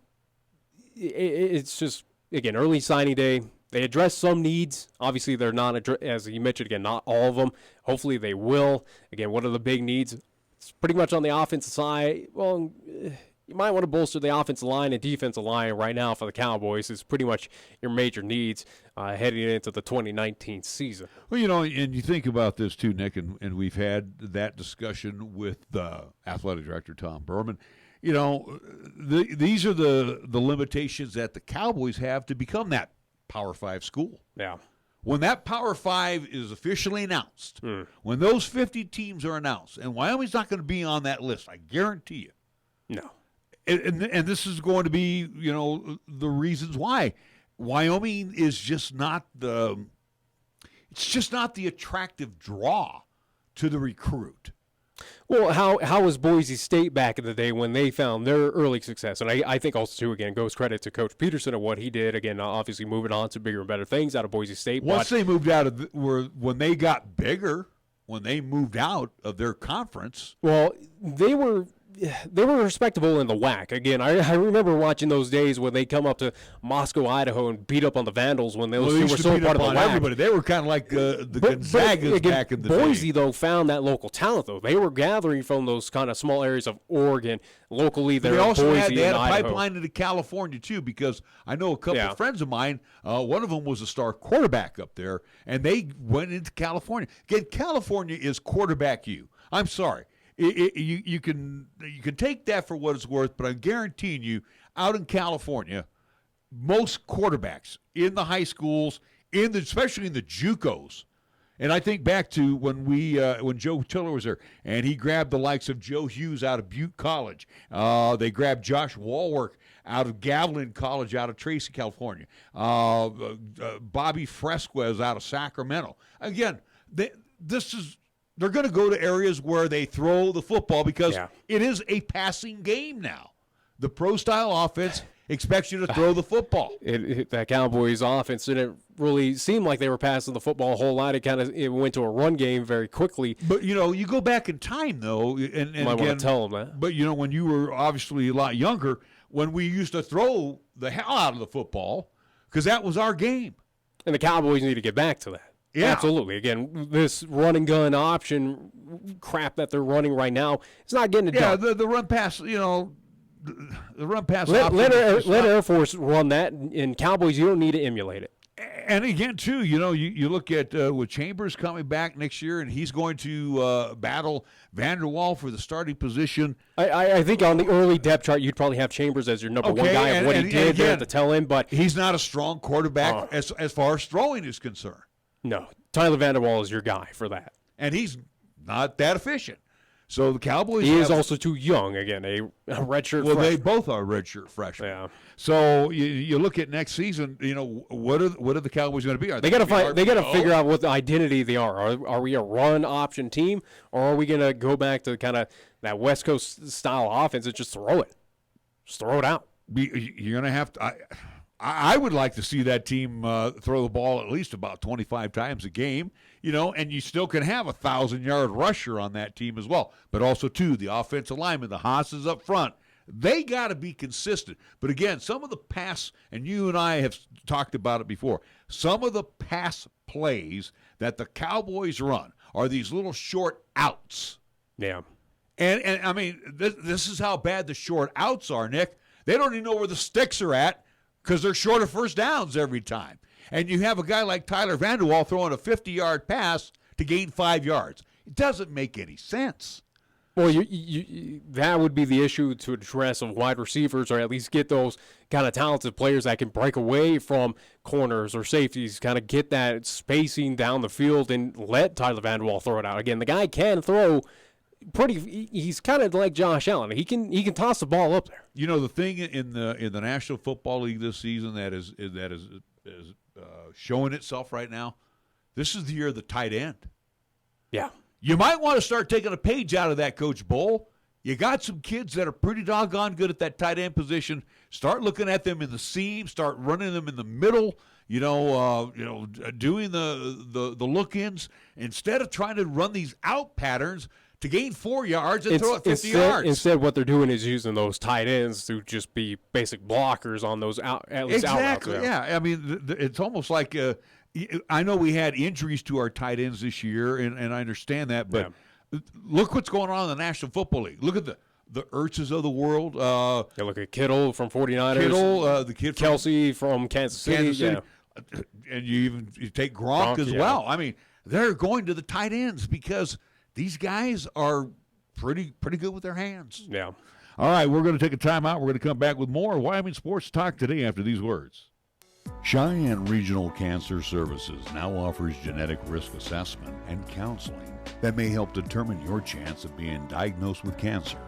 it's just, again, early signing day. They address some needs. Obviously, they're not, as you mentioned, again, not all of them. Hopefully they will. Again, what are the big needs? It's pretty much on the offensive side. Well, you might want to bolster the offensive line and defensive line right now for the Cowboys. Is pretty much your major needs heading into the 2019 season. Well, and you think about this too, Nick, and we've had that discussion with the athletic director, Tom Berman. These are the limitations that the Cowboys have to become that Power 5 school. Yeah. When that Power 5 is officially announced, when those 50 teams are announced, and Wyoming's not going to be on that list, I guarantee you. No. And this is going to be, the reasons why Wyoming is just not the attractive draw to the recruit. Well, how was Boise State back in the day when they found their early success? And I think also, too, again, goes credit to Coach Peterson and what he did. Again, obviously moving on to bigger and better things out of Boise State. Once they moved out of when they got bigger, when they moved out of their conference. Well, they were respectable in the WAC. Again, I remember watching those days when they come up to Moscow, Idaho, and beat up on the Vandals when they were so part of the WAC. Everybody. They were kind of like the Gonzagas back in the day. Boise, though, found that local talent, though. They were gathering from those kind of small areas of Oregon, locally there in Boise and Idaho. They had a pipeline into California, too, because I know a couple of friends of mine, one of them was a star quarterback up there, and they went into California. Again, California is quarterback you. I'm sorry. You can take that for what it's worth, but I'm guaranteeing you, out in California, most quarterbacks in the high schools, especially in the JUCOs, and I think back to when Joe Tiller was there, and he grabbed the likes of Joe Hughes out of Butte College. They grabbed Josh Walwork out of Gavilan College out of Tracy, California. Bobby Fresquez out of Sacramento. Again, they're going to go to areas where they throw the football because it is a passing game now. The pro-style offense expects you to throw the football. That Cowboys offense didn't really seem like they were passing the football a whole lot. It went to a run game very quickly. But, you go back in time, though, and might again, want to tell them that. But, when you were obviously a lot younger, when we used to throw the hell out of the football, because that was our game. And the Cowboys need to get back to that. Yeah. Absolutely. Again, this run and gun option crap that they're running right now, it's not getting it done. Yeah, the run pass, the run pass let Air Force run that, and Cowboys, you don't need to emulate it. And again, too, you look at with Chambers coming back next year, and he's going to battle Vanderwall for the starting position. I think on the early depth chart, you'd probably have Chambers as your number one guy of what he did there at the tail end. But he's not a strong quarterback as far as throwing is concerned. No, Tyler Vanderwall is your guy for that. And he's not that efficient. So the Cowboys He is also too young, again, a redshirt freshman. They both are redshirt freshmen. Yeah. So you look at next season, what are the Cowboys going to be? They got to figure out what the identity they are. Are we a run option team, or are we going to go back to kind of that West Coast style offense and just throw it? Just throw it out. You're going to have to I would like to see that team throw the ball at least about 25 times a game, and you still can have a 1,000-yard rusher on that team as well. But also, too, the offensive linemen, the Haas's up front, they got to be consistent. But again, some of the pass, and you and I have talked about it before, some of the pass plays that the Cowboys run are these little short outs. Yeah. And I mean, this is how bad the short outs are, Nick. They don't even know where the sticks are at, because they're short of first downs every time. And you have a guy like Tyler Vanderwall throwing a 50-yard pass to gain 5 yards. It doesn't make any sense. Well, that would be the issue to address of wide receivers, or at least get those kind of talented players that can break away from corners or safeties, kind of get that spacing down the field and let Tyler Vanderwall throw it out. Again, the guy can throw he's kind of like Josh Allen. He can toss the ball up there. The thing in the National Football League this season that is showing itself right now, this is the year of the tight end. Yeah. You might want to start taking a page out of that, Coach Bull. You got some kids that are pretty doggone good at that tight end position. Start looking at them in the seam. Start running them in the middle. Doing the look-ins instead of trying to run these out patterns to gain 4 yards and throw it 50 yards. Instead, what they're doing is using those tight ends to just be basic blockers on those out routes. Exactly. Yeah. I mean, it's almost like I know we had injuries to our tight ends this year, and I understand that, but look what's going on in the National Football League. Look at the Ertzes of the world. Look at Kittle from 49ers. Kittle, the kid Kelsey from Kansas City. Yeah. And you take Gronk as well. I mean, they're going to the tight ends because these guys are pretty good with their hands. Yeah. All right, we're going to take a timeout. We're going to come back with more Wyoming Sports Talk today after these words. Cheyenne Regional Cancer Services now offers genetic risk assessment and counseling that may help determine your chance of being diagnosed with cancer.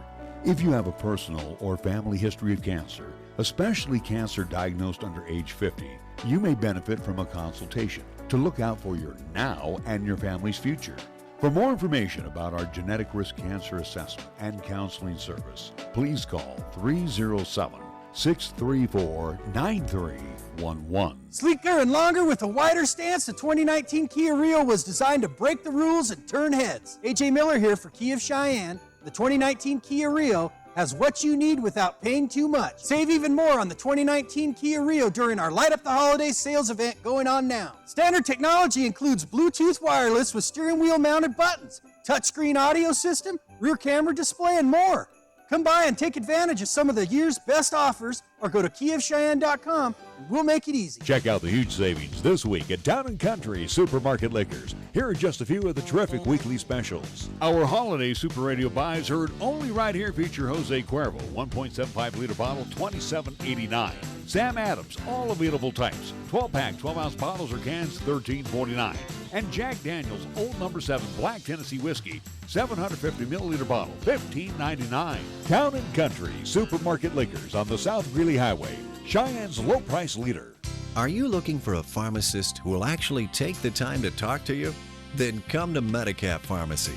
If you have a personal or family history of cancer, especially cancer diagnosed under age 50, you may benefit from a consultation to look out for your now and your family's future. For more information about our genetic risk cancer assessment and counseling service, please call 307-634-9311. Sleeker and longer with a wider stance, the 2019 Kia Rio was designed to break the rules and turn heads. AJ Miller here for Kia of Cheyenne. The 2019 Kia Rio has what you need without paying too much. Save even more on the 2019 Kia Rio during our Light Up the Holidays sales event going on now. Standard technology includes Bluetooth wireless with steering wheel mounted buttons, touchscreen audio system, rear camera display, and more. Come by and take advantage of some of the year's best offers or go to KeyofCheyenne.com and we'll make it easy. Check out the huge savings this week at Town & Country Supermarket Liquors. Here are just a few of the terrific weekly specials. Our holiday Super Radio buys heard only right here feature Jose Cuervo, 1.75-liter bottle, $27.89. Sam Adams, all available types, 12-pack, 12-ounce bottles or cans, $13.49. And Jack Daniel's Old No. 7 Black Tennessee Whiskey, 750-milliliter bottle, $15.99. Town & Country Supermarket Liquors on the South Greeley Highway, Cheyenne's low-price leader. Are you looking for a pharmacist who will actually take the time to talk to you? Then come to Medicap Pharmacy.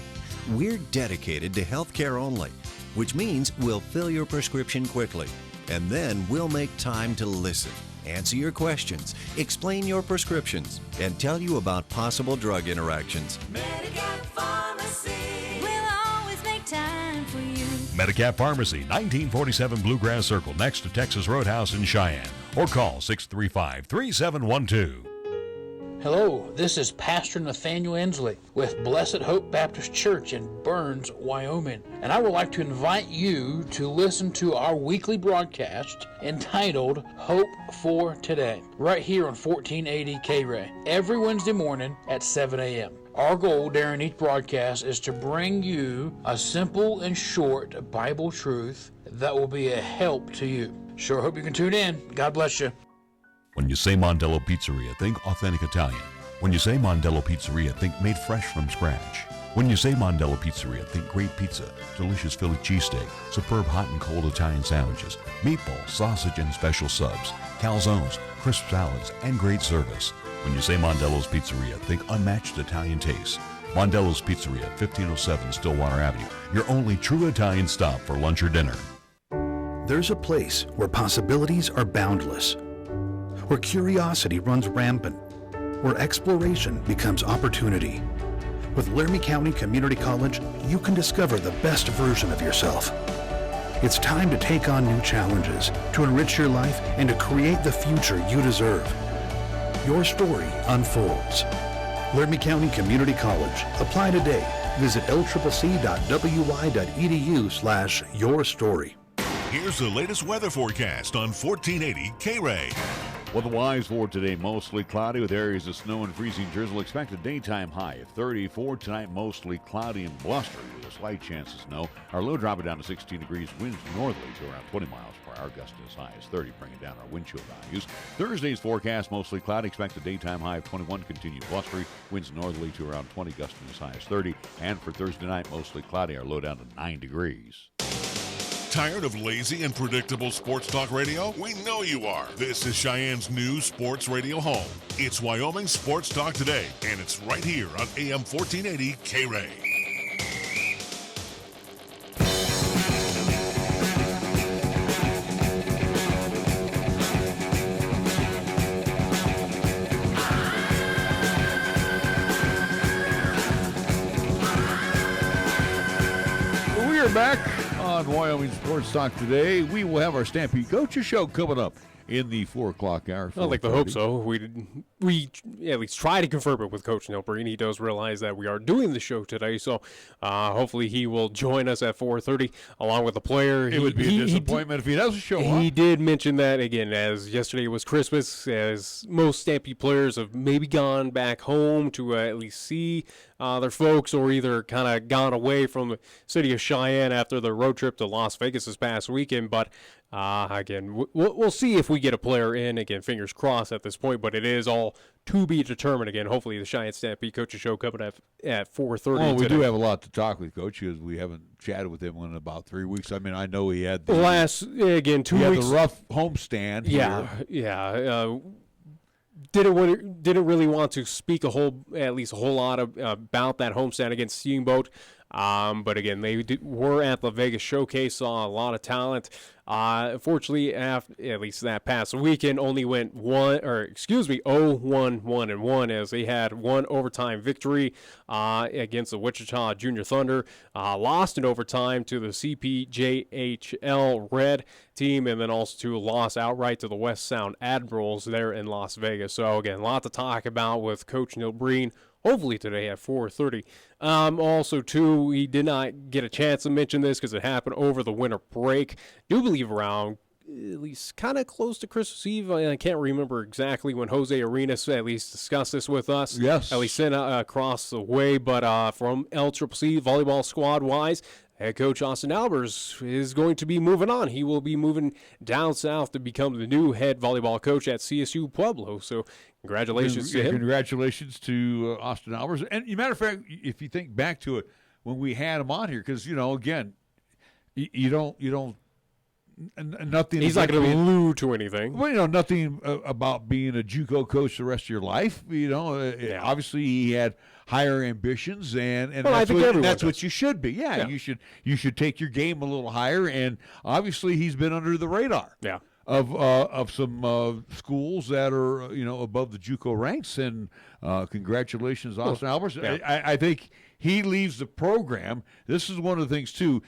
We're dedicated to healthcare only, which means we'll fill your prescription quickly, and then we'll make time to listen, answer your questions, explain your prescriptions, and tell you about possible drug interactions. Medicap Pharmacy will always make time for you. Medicap Pharmacy, 1947 Bluegrass Circle, next to Texas Roadhouse in Cheyenne. Or call 635-3712. Hello, this is Pastor Nathaniel Ensley with Blessed Hope Baptist Church in Burns, Wyoming. And I would like to invite you to listen to our weekly broadcast entitled Hope for Today, right here on 1480 KRAE, every Wednesday morning at 7 a.m. Our goal during each broadcast is to bring you a simple and short Bible truth that will be a help to you. Sure hope you can tune in. God bless you. When you say Mondello Pizzeria, think authentic Italian. When you say Mondello Pizzeria, think made fresh from scratch. When you say Mondello Pizzeria, think great pizza, delicious Philly cheesesteak, superb hot and cold Italian sandwiches, meatballs, sausage, and special subs, calzones, crisp salads, and great service. When you say Mondello's Pizzeria, think unmatched Italian taste. Mondello's Pizzeria, 1507 Stillwater Avenue, your only true Italian stop for lunch or dinner. There's a place where possibilities are boundless, where curiosity runs rampant, where exploration becomes opportunity. With Laramie County Community College, you can discover the best version of yourself. It's time to take on new challenges, to enrich your life, and to create the future you deserve. Your story unfolds. Laramie County Community College. Apply today. Visit lccc.wy.edu/yourstory. Here's the latest weather forecast on 1480 KRAE. Weather-wise for today, mostly cloudy with areas of snow and freezing drizzle. Expected daytime high of 34. Tonight, mostly cloudy and blustery with a slight chance of snow. Our low dropping down to 16 degrees. Winds northerly to around 20 miles per hour. Gusts as high as 30, bringing down our wind chill values. Thursday's forecast, mostly cloudy. Expected daytime high of 21. Continued blustery. Winds northerly to around 20. Gusting as high as 30. And for Thursday night, mostly cloudy. Our low down to 9 degrees. Tired of lazy and predictable sports talk radio? We know you are. This is Cheyenne's new sports radio home. It's Wyoming Sports Talk Today, and it's right here on AM 1480 KRAE. We are back on Wyoming Sports Talk Today. We will have our Stampede Coaches Show coming up in the 4 o'clock hour. I'd like to hope so. We at least try to confirm it with Coach Neil Breen. He does realize that we are doing the show today, so hopefully he will join us at 4:30 along with the player. It would be a disappointment if he doesn't show up. He did mention that, again, as yesterday was Christmas, as most Stampede players have maybe gone back home to at least see their folks, or either kind of gone away from the city of Cheyenne after the road trip to Las Vegas this past weekend. But again, we'll see if we get a player in. Again, fingers crossed at this point, but it is all to be determined. Again, hopefully the Cheyenne Stampede Coaches Show coming up at 4:30. Oh, we today. do have a lot to talk with Coach, because we haven't chatted with him in about 3 weeks. I mean, I know he had 2 weeks. He had the rough homestand. Yeah. Didn't really want to speak a whole lot about that homestand against Steamboat. But again, they were at the Vegas Showcase, saw a lot of talent. Unfortunately, at least that past weekend, only went 0-1-1-1, as they had one overtime victory against the Wichita Junior Thunder. Lost in overtime to the CPJHL Red team, and then also lost outright to the West Sound Admirals there in Las Vegas. So again, a lot to talk about with Coach Neil Breen. hopefully today at 4:30. Also, too, we did not get a chance to mention this because it happened over the winter break. Do believe around at least kind of close to Christmas Eve. I can't remember exactly when Jose Arenas at least discussed this with us. Yes. At least sent across the way. But from LCCC volleyball squad-wise, head coach Austin Albers is going to be moving on. He will be moving down south to become the new head volleyball coach at CSU Pueblo. So congratulations to him. Congratulations to Austin Albers. And as a matter of fact, if you think back to it, when we had him on here, because, again, you don't, nothing. He's not going to allude to anything. Well, nothing about being a JUCO coach the rest of your life. Obviously he had higher ambitions, and that's what you should be. Yeah, you should take your game a little higher, and obviously he's been under the radar. Yeah. Of some schools that are above the JUCO ranks, and congratulations, Austin Albers. Yeah. I think he leaves the program. This is one of the things too.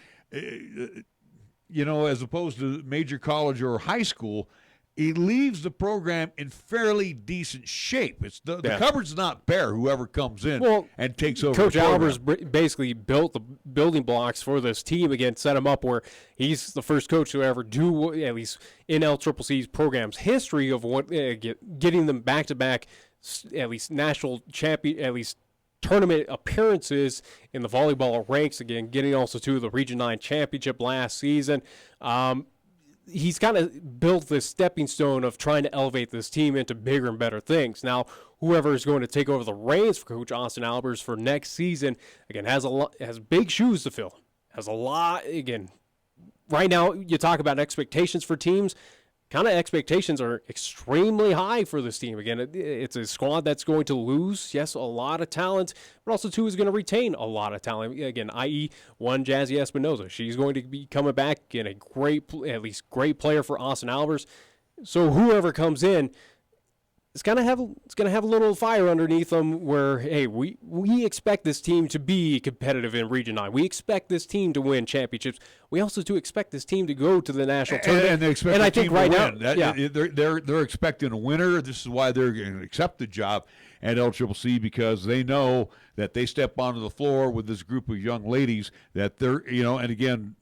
As opposed to major college or high school, he leaves the program in fairly decent shape. It's the cupboard's not bare. Whoever comes in and takes over. Coach Albers basically built the building blocks for this team again, set him up where he's the first coach to ever do, at least in LCCC's program's history, of what getting them back-to-back, at least national champion, at least tournament appearances in the volleyball ranks again, getting also to the Region 9 championship last season. He's kind of built this stepping stone of trying to elevate this team into bigger and better things. Now, whoever is going to take over the reins for Coach Austin Albers for next season, again, has big shoes to fill. Has a lot, again, right now you talk about expectations for teams. Kind of expectations are extremely high for this team. Again, it's a squad that's going to lose, yes, a lot of talent, but also, too, is going to retain a lot of talent. Again, i.e., one Jazzy Espinoza. She's going to be coming back in a great player for Austin Albers. So whoever comes in, it's going to have a little fire underneath them where, hey, we expect this team to be competitive in Region 9. We expect this team to win championships. We also do expect this team to go to the national tournament. And they expect the team to win. They're expecting a winner. This is why they're going to accept the job at LCCC, because they know that they step onto the floor with this group of young ladies that they're, and again,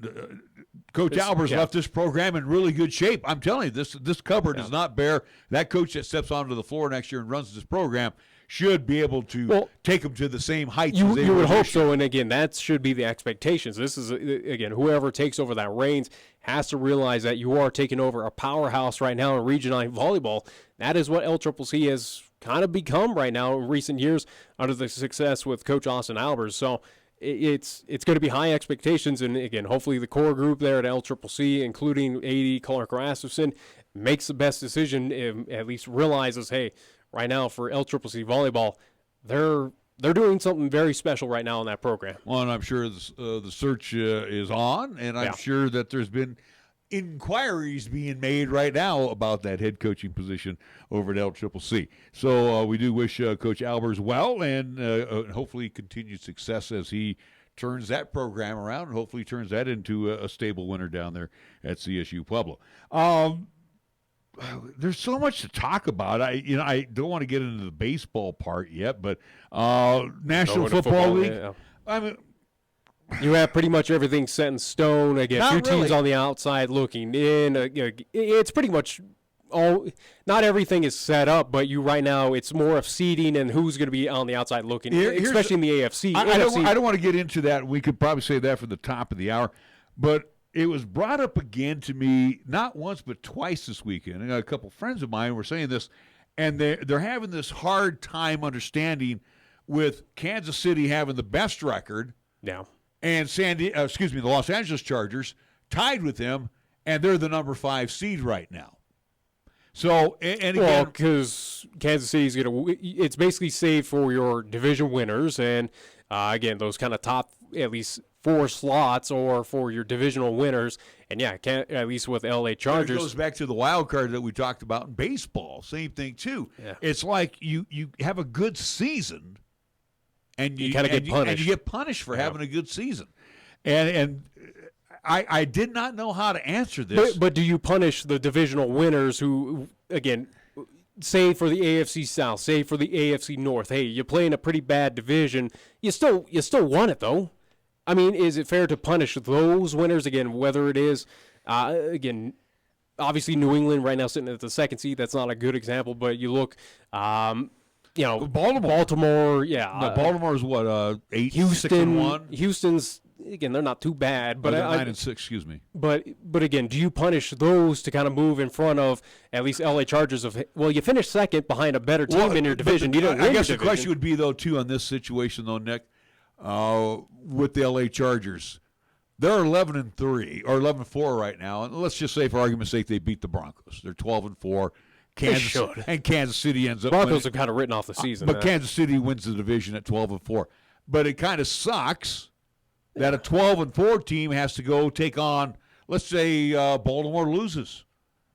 Coach Albers left this program in really good shape. I'm telling you, this cupboard is not bare. That coach that steps onto the floor next year and runs this program should be able to take them to the same heights. You would hope so, and again, that should be the expectations. This is, again, whoever takes over that reins has to realize that you are taking over a powerhouse right now in Region 9 volleyball. That is what LCCC has kind of become right now in recent years under the success with Coach Austin Albers. So it's going to be high expectations, and again, hopefully the core group there at LCCC, including AD Clark Rasmussen, makes the best decision, at least realizes, hey, right now for LCCC volleyball, they're doing something very special right now in that program. Well, and I'm sure the search is on, and I'm sure that there's been inquiries being made right now about that head coaching position over at LCCC. So we do wish Coach Albers well, and hopefully continued success as he turns that program around, and hopefully turns that into a stable winner down there at CSU Pueblo. There's so much to talk about. I don't want to get into the baseball part yet, but National Football League. Yeah. I mean, you have pretty much everything set in stone. Again, a few teams on the outside looking in. It's pretty much all. Not everything is set up, but right now it's more of seeding and who's going to be on the outside looking, especially in the AFC. I don't want to get into that. We could probably say that for the top of the hour, but it was brought up again to me not once but twice this weekend. And a couple friends of mine were saying this, and they're having this hard time understanding with Kansas City having the best record. Yeah. And the Los Angeles Chargers tied with them, and they're the number 5 seed right now. So, and again, because Kansas City's it's basically saved for your division winners, and again, those kind of top at least 4 slots, or for your divisional winners, and at least with LA Chargers. It goes back to the wild card that we talked about in baseball. Same thing too. Yeah. It's like you have a good season. And you kind of get punished. And you get punished for having a good season. And I did not know how to answer this. But do you punish the divisional winners who, again, say for the AFC South, say for the AFC North, hey, you play in a pretty bad division. You still won it, though. I mean, is it fair to punish those winners again? Whether it is again, obviously New England right now sitting at the 2nd seed. That's not a good example, but you look, Baltimore, yeah. No, Baltimore's what 8-6-1. Houston's again, they're not too bad, but 9-6. Excuse me. But again, do you punish those to kind of move in front of at least LA Chargers? You finished 2nd behind a better team in your division. You didn't win I guess your the question would be though too on this situation though, Nick, with the LA Chargers. They're 11-3 or 11-4 right now, and let's just say for argument's sake they beat the Broncos. They're 12-4. Kansas City ends up Broncos winning. are kind of written off the season. But Kansas City wins the division at 12-4. But it kind of sucks that a 12-4 team has to go take on, let's say Baltimore loses,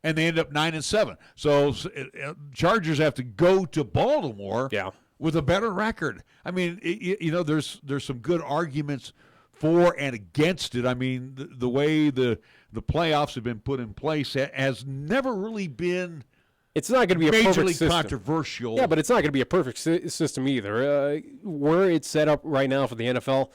and they end up 9-7. So Chargers have to go to Baltimore with a better record. I mean, there's some good arguments for and against it. I mean, the way the playoffs have been put in place has never really been. It's not going to be a perfect system. Controversial. Yeah, but it's not going to be a perfect system either. Where it's set up right now for the NFL,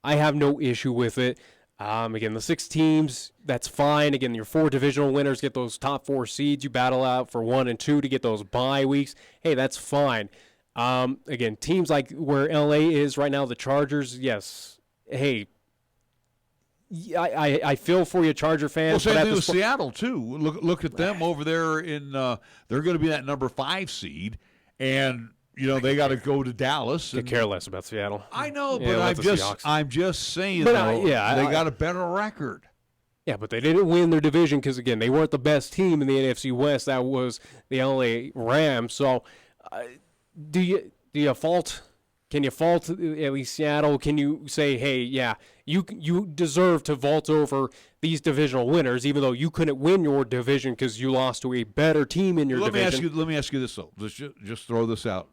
I have no issue with it. Again, the 6 teams, that's fine. Again, your 4 divisional winners get those top 4 seeds. You battle out for 1 and 2 to get those bye weeks. Hey, that's fine. Again, teams like where LA is right now, the Chargers, yes. Hey, I feel for you, Charger fans. Well, same thing with Seattle too. Look at them over there in. They're going to be that number 5 seed, and they got to go to Dallas. Could care less about Seattle. I know, but I'm just saying they got a better record. Yeah, but they didn't win their division because again they weren't the best team in the NFC West. That was the LA Rams. So, do you fault? Can you fault at least Seattle? Can you say, hey, yeah, you deserve to vault over these divisional winners, even though you couldn't win your division because you lost to a better team in your division? Let me ask you this though. Let's just throw this out.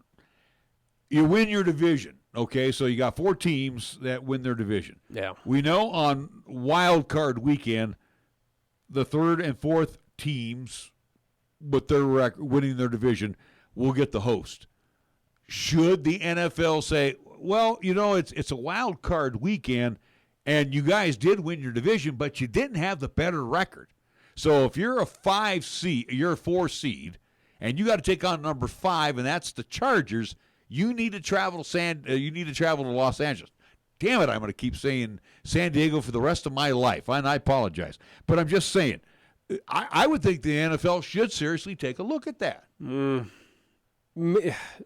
You win your division, okay? So you got 4 teams that win their division. Yeah. We know on wild card weekend, the 3rd and 4th teams with their winning their division will get the host. Should the NFL say, well, it's a wild card weekend, and you guys did win your division, but you didn't have the better record. So if you're a 5 seed, you're a 4 seed, and you got to take on number 5, and that's the Chargers, you need to travel to Los Angeles. Damn it, I'm going to keep saying San Diego for the rest of my life, and I apologize. But I'm just saying, I would think the NFL should seriously take a look at that.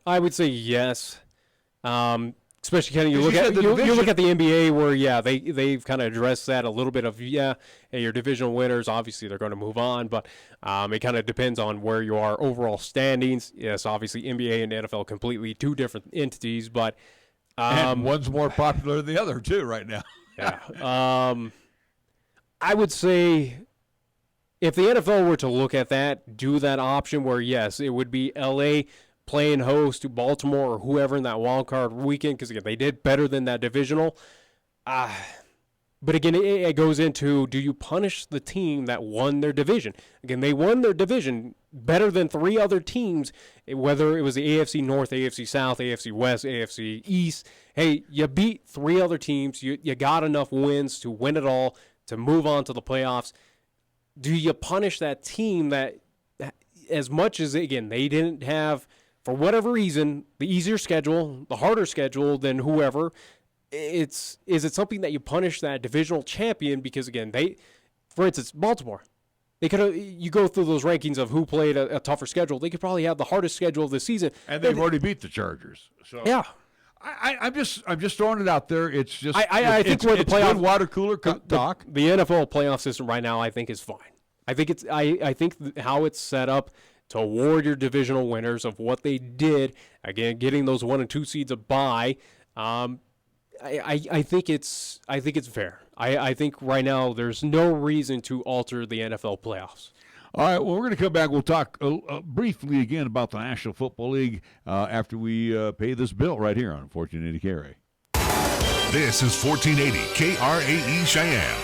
I would say yes, especially kind of you look at the NBA where they've kind of addressed that a little bit of hey, your divisional winners obviously they're going to move on, but it kind of depends on where you are overall standings. Yes, obviously NBA and NFL completely 2 different entities, but and one's more popular than the other too right now. Yeah, I would say. If the NFL were to look at that, do that option where yes, it would be LA playing host to Baltimore or whoever in that wild card weekend, because again they did better than that divisional. But again, it goes into, do you punish the team that won their division? Again, they won their division better than 3 other teams, whether it was the AFC North, AFC South, AFC West, AFC East. Hey, you beat 3 other teams. You got enough wins to win it all, to move on to the playoffs. Do you punish that team that, as much as, again, they didn't have, for whatever reason, the easier schedule, the harder schedule than whoever, is it something that you punish that divisional champion? Because, again, for instance, Baltimore, you go through those rankings of who played a tougher schedule. They could probably have the hardest schedule of the season. And they've already beat the Chargers. So. Yeah. I'm just throwing it out there. It's just I think where the playoff water cooler talk. The NFL playoff system right now, I think, is fine. I think how it's set up to award your divisional winners of what they did. Again, getting those 1 and 2 seeds a bye. I think it's fair. I think right now there's no reason to alter the NFL playoffs. All right, well, we're going to come back. We'll talk briefly again about the National Football League after we pay this bill right here on 1480 KRAE. This is 1480 KRAE Cheyenne.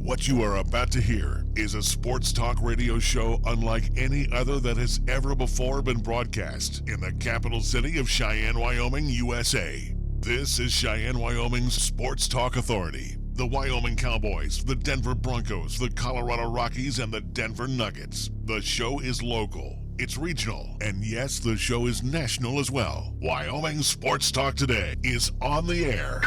What you are about to hear is a sports talk radio show unlike any other that has ever before been broadcast in the capital city of Cheyenne, Wyoming, USA. This is Cheyenne, Wyoming's Sports Talk Authority. The Wyoming Cowboys, the Denver Broncos, the Colorado Rockies, and the Denver Nuggets. The show is local, it's regional, and yes, the show is national as well. Wyoming Sports Talk Today is on the air.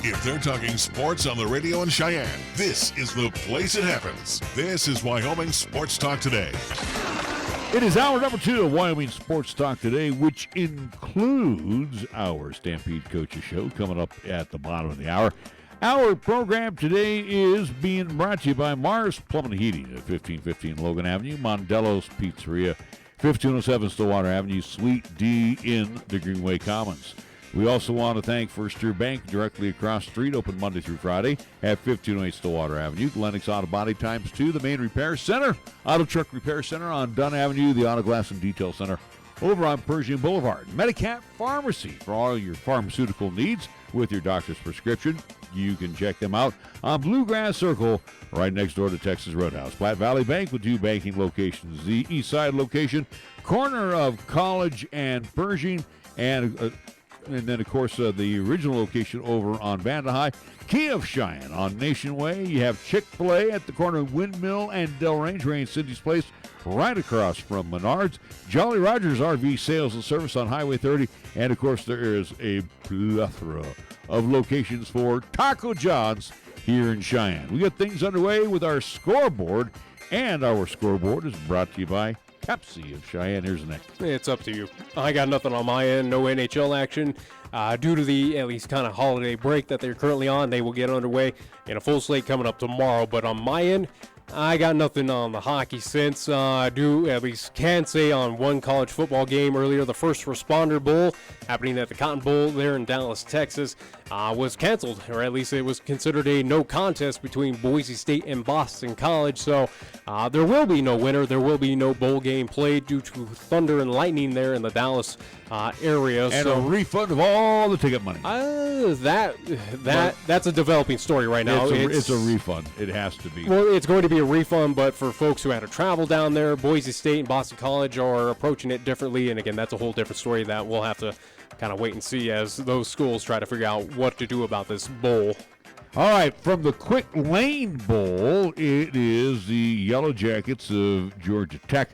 If they're talking sports on the radio in Cheyenne, this is the place it happens. This is Wyoming Sports Talk Today. It is hour number 2 of Wyoming Sports Talk Today, which includes our Stampede Coaches Show coming up at the bottom of the hour. Our program today is being brought to you by Mars Plumbing and Heating at 1515 Logan Avenue, Mondello's Pizzeria, 1507 Stillwater Avenue, Suite D in the Greenway Commons. We also want to thank First Year Bank directly across the street, open Monday through Friday at 1508 Stillwater Avenue. Lennox Auto Body ×2, the main repair center. Auto Truck Repair Center on Dunn Avenue, the Auto Glass and Detail Center over on Pershing Boulevard. Medicap Pharmacy for all your pharmaceutical needs with your doctor's prescription. You can check them out on Bluegrass Circle right next door to Texas Roadhouse. Platte Valley Bank with 2 banking locations. The East Side location, corner of College and Pershing, and then, of course, the original location over on Vanda High. Key of Cheyenne on Nation Way. You have Chick-fil-A at the corner of Windmill and Delrange, Range Cindy's Place, right across from Menards. Jolly Rogers RV Sales and Service on Highway 30. And, of course, there is a plethora of locations for Taco John's here in Cheyenne. We got things underway with our scoreboard, and our scoreboard is brought to you by Pepsi of Cheyenne. Here's the next. It's up to you. I got nothing on my end. No NHL action. Due to the at least kind of holiday break that they're currently on, they will get underway in a full slate coming up tomorrow. But on my end, I got nothing on the hockey since. I do at least can say on one college football game earlier, the First Responder Bowl happening at the Cotton Bowl there in Dallas, Texas, was canceled, or at least it was considered a no contest between Boise State and Boston College. So there will be no winner. There will be no bowl game played due to thunder and lightning there in the Dallas area. And a refund of all the ticket money. That's a developing story right now. It's a refund. It has to be. Well, it's going to be a refund, but for folks who had to travel down there, Boise State and Boston College are approaching it differently. And again, that's a whole different story that we'll have to kind of wait and see as those schools try to figure out what to do about this bowl. All right, from the Quick Lane Bowl, it is the Yellow Jackets of Georgia Tech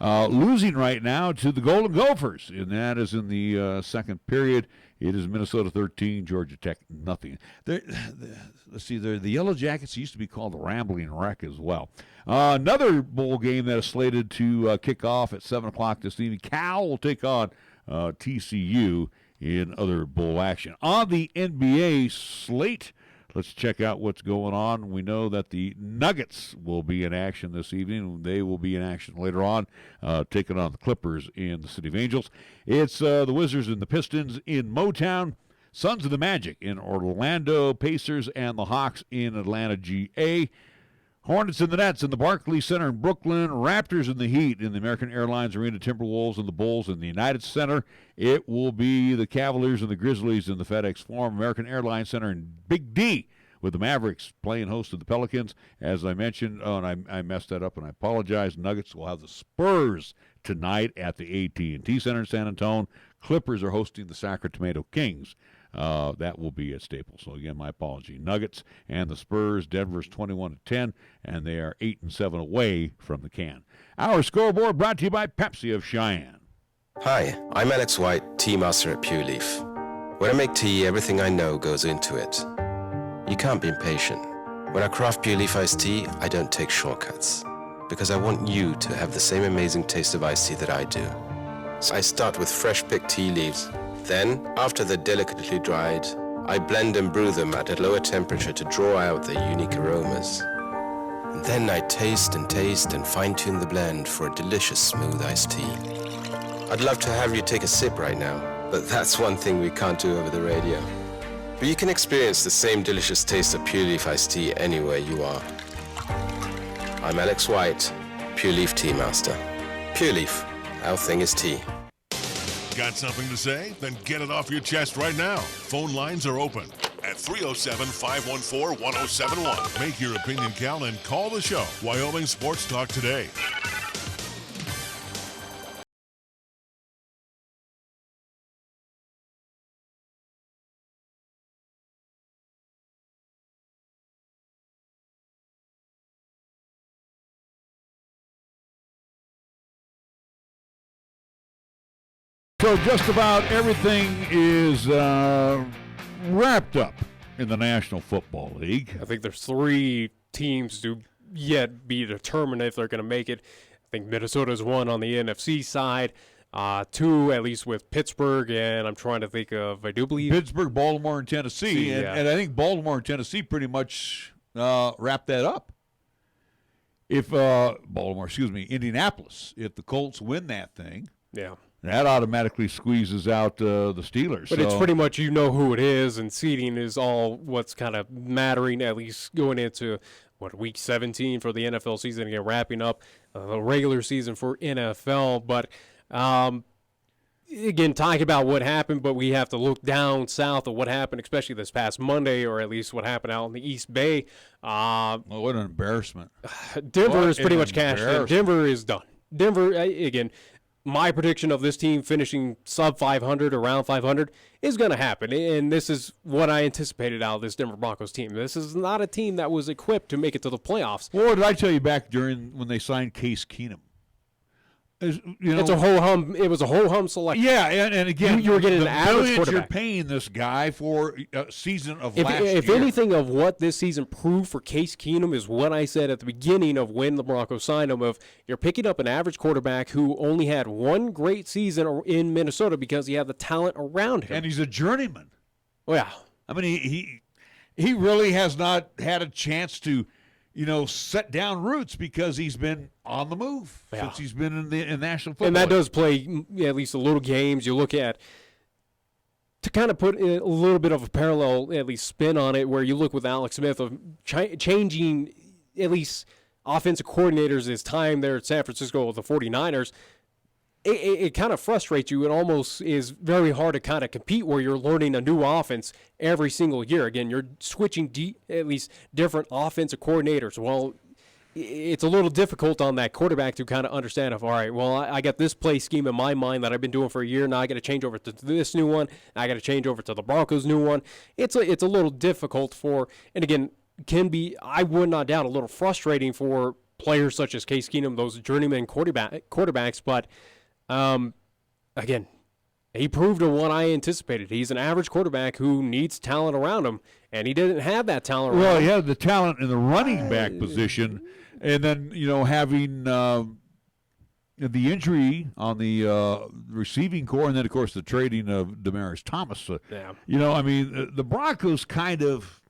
losing right now to the Golden Gophers, and that is in the second period. It is Minnesota 13, Georgia Tech nothing. Let's see, the Yellow Jackets used to be called the Rambling Wreck as well. Another bowl game that is slated to kick off at 7 o'clock this evening. Cal will take on TCU in other bowl action. On the NBA slate, let's check out what's going on. We know that the Nuggets will be in action this evening. They will be in action later on, taking on the Clippers in the City of Angels. It's the Wizards and the Pistons in Motown, Sons of the Magic in Orlando, Pacers and the Hawks in Atlanta, GA. Hornets and the Nets in the Barclays Center in Brooklyn. Raptors and the Heat in the American Airlines Arena. Timberwolves and the Bulls in the United Center. It will be the Cavaliers and the Grizzlies in the FedEx Forum American Airlines Center in Big D, with the Mavericks playing host to the Pelicans. As I mentioned, and I messed that up and I apologize, Nuggets will have the Spurs tonight at the AT&T Center in San Antonio. Clippers are hosting the Sacramento Kings. That will be at Staples. So again, my apology. Nuggets and the Spurs. Denver's 21-10, and they are 8-7 away from the can. Our scoreboard brought to you by Pepsi of Cheyenne. Hi, I'm Alex White, tea master at Pure Leaf. When I make tea, everything I know goes into it. You can't be impatient. When I craft Pure Leaf iced tea, I don't take shortcuts, because I want you to have the same amazing taste of iced tea that I do. So I start with fresh picked tea leaves. Then, after they're delicately dried, I blend and brew them at a lower temperature to draw out their unique aromas. And then I taste and fine-tune the blend for a delicious smooth iced tea. I'd love to have you take a sip right now, but that's one thing we can't do over the radio. But you can experience the same delicious taste of Pure Leaf iced tea anywhere you are. I'm Alex White, Pure Leaf Tea Master. Pure Leaf, our thing is tea. Got something to say? Then get it off your chest right now. Phone lines are open at 307-514-1071. Make your opinion count and call the show. Wyoming Sports Talk today. So just about everything is wrapped up in the National Football League. I think there's 3 teams to yet be determined if they're going to make it. I think Minnesota's one on the NFC side, 2 at least with Pittsburgh, and I'm trying to think of, I do believe Pittsburgh, Baltimore, and Tennessee. And I think Baltimore and Tennessee pretty much wrap that up. If Indianapolis, if the Colts win that thing, that automatically squeezes out the Steelers. But it's pretty much who it is, and seeding is all what's kind of mattering, at least going into, week 17 for the NFL season, again, wrapping up the regular season for NFL. But, again, talking about what happened, but we have to look down south of what happened, especially this past Monday, or at least what happened out in the East Bay. What an embarrassment. Denver is pretty much cashed in. Denver is done. Denver, again, my prediction of this team finishing sub 500, around 500, is going to happen. And this is what I anticipated out of this Denver Broncos team. This is not a team that was equipped to make it to the playoffs. Well, what did I tell you back when they signed Case Keenum? It's a ho-hum. It was a ho-hum selection. Yeah, and again, you were getting an average quarterback. You're paying this guy for a season of last year. If anything of what this season proved for Case Keenum is what I said at the beginning of when the Broncos signed him, of you're picking up an average quarterback who only had one great season in Minnesota because he had the talent around him. And he's a journeyman. Well, yeah. I mean, he really has not had a chance to set down roots because he's been on the move since he's been in the National Football And that League. does play at least a little games. You look at, to kind of put a little bit of a parallel, at least spin on it, where you look with Alex Smith of changing at least offensive coordinators his time there at San Francisco with the 49ers. It kind of frustrates you. It almost is very hard to kind of compete where you're learning a new offense every single year. Again, you're switching at least different offensive coordinators. Well, it's a little difficult on that quarterback to kind of understand all right, well, I got this play scheme in my mind that I've been doing for a year. Now I got to change over to this new one. I got to change over to the Broncos' new one. It's a little difficult and again, I would not doubt, a little frustrating for players such as Case Keenum, those journeyman quarterbacks, but again, he proved on what I anticipated. He's an average quarterback who needs talent around him, and he didn't have that talent around him. Well, he had the talent in the running back position, and then, having the injury on the receiving core, and then, of course, the trading of Demaryius Thomas. The Broncos kind of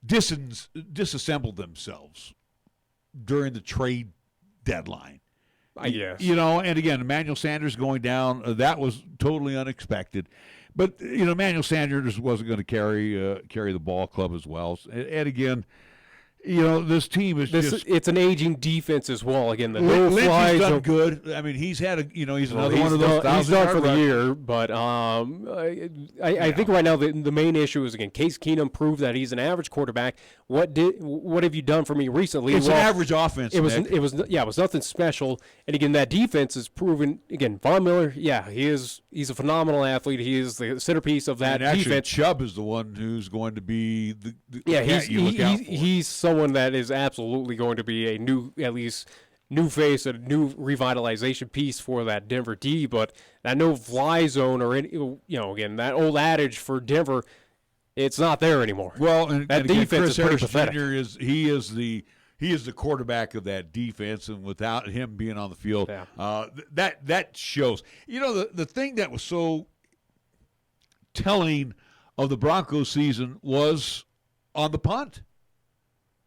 disassembled themselves during the trade deadline. Yes. And again, Emmanuel Sanders going down, that was totally unexpected. But, Emmanuel Sanders wasn't going to carry the ball club as well. And again, this team is it's an aging defense as well. Again, the Lynch done good. I mean, he's had he's another one of those. He's done for the year, but I think right now the main issue is, again, Case Keenum proved that he's an average quarterback. What have you done for me recently? It's an average offense. It was nothing special. And again, that defense is proven. Again, Von Miller, he's a phenomenal athlete. He is the centerpiece of that defense. Actually, Chubb is the one who's going to be the he's someone that is absolutely going to be a new face, a new revitalization piece for that Denver D. But that no fly zone or again, that old adage for Denver, it's not there anymore. Well, and that again, defense Chris is pretty Harris pathetic. Jr. He is the quarterback of that defense, and without him being on the field, that shows. The thing that was so telling of the Broncos season was on the punt.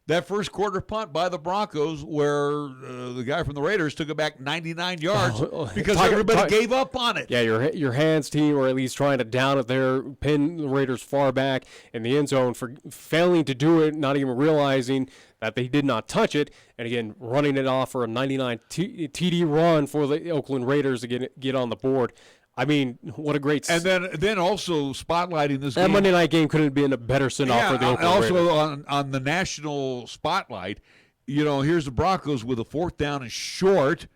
that first quarter punt by the Broncos where the guy from the Raiders took it back 99 yards because everybody gave up on it. Yeah, your hands team, or at least trying to down it there, pin the Raiders far back in the end zone for failing to do it, not even realizing that they did not touch it, and again, running it off for a 99 TD run for the Oakland Raiders to get on the board. I mean, what a great... And then also spotlighting this game. That Monday night game couldn't have been a better send-off for the Oakland Raiders. Also on the national spotlight, here's the Broncos with a 4th down and short,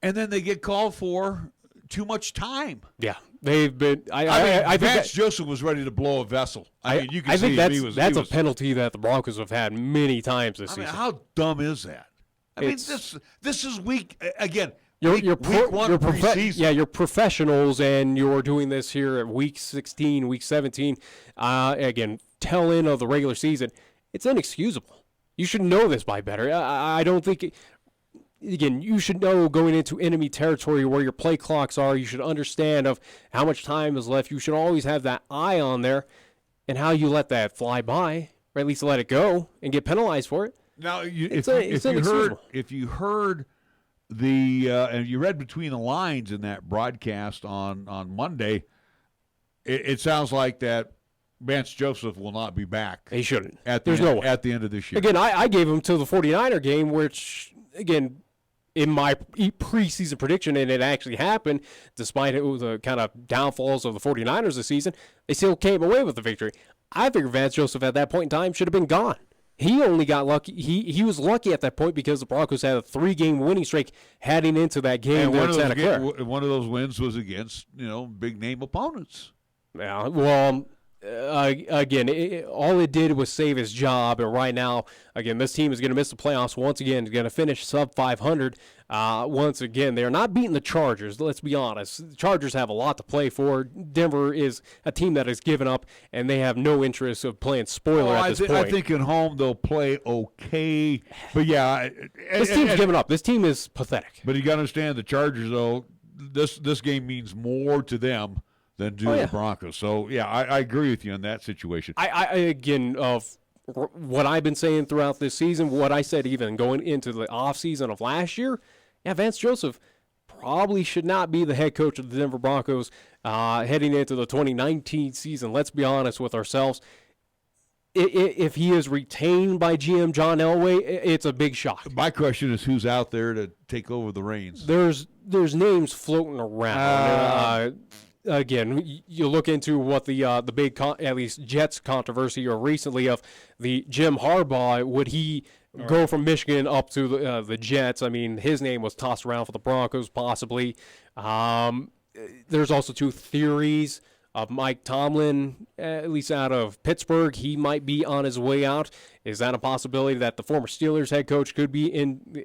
and then they get called for too much time. Yeah, they've been... I think Vance Joseph was ready to blow a vessel. I mean, you can see that's a penalty that the Broncos have had many times this season. How dumb is that? I mean, this is weak. Again... You're professionals, and you're doing this here at week 16, week 17. Again, tail end of the regular season. It's inexcusable. You should know this by better. I don't think. Again, you should know going into enemy territory where your play clocks are. You should understand of how much time is left. You should always have that eye on there, and how you let that fly by, or at least let it go and get penalized for it. Now, if you heard. And you read between the lines in that broadcast on Monday, it sounds like that Vance Joseph will not be back. He shouldn't. There's no way. At the end of this year. Again, I gave him to the 49er game, which, again, in my preseason prediction, and it actually happened, despite the kind of downfalls of the 49ers this season, they still came away with the victory. I figured Vance Joseph at that point in time should have been gone. He only got lucky. He was lucky at that point because the Broncos had a 3-game winning streak heading into that game there at Santa Clara. One of those wins was against big name opponents. Yeah, well, again, all it did was save his job, and right now, again, this team is going to miss the playoffs once again. They're going to finish sub 500 once again. They're not beating the Chargers. Let's be honest. The Chargers have a lot to play for. Denver is a team that has given up, and they have no interest of playing spoiler at this point. I think at home they'll play okay, but yeah, this team's given up. This team is pathetic. But you got to understand the Chargers, though. This game means more to them than do the Broncos. So, yeah, I agree with you on that situation. Again, what I've been saying throughout this season, what I said even going into the offseason of last year, Vance Joseph probably should not be the head coach of the Denver Broncos heading into the 2019 season. Let's be honest with ourselves. If he is retained by GM John Elway, it's a big shock. My question is, who's out there to take over the reins? There's names floating around. Again, you look into what the big, at least Jets controversy or recently of the Jim Harbaugh. Would he go from Michigan up to the Jets? I mean, his name was tossed around for the Broncos possibly. There's also 2 theories of Mike Tomlin, at least out of Pittsburgh. He might be on his way out. Is that a possibility that the former Steelers head coach could be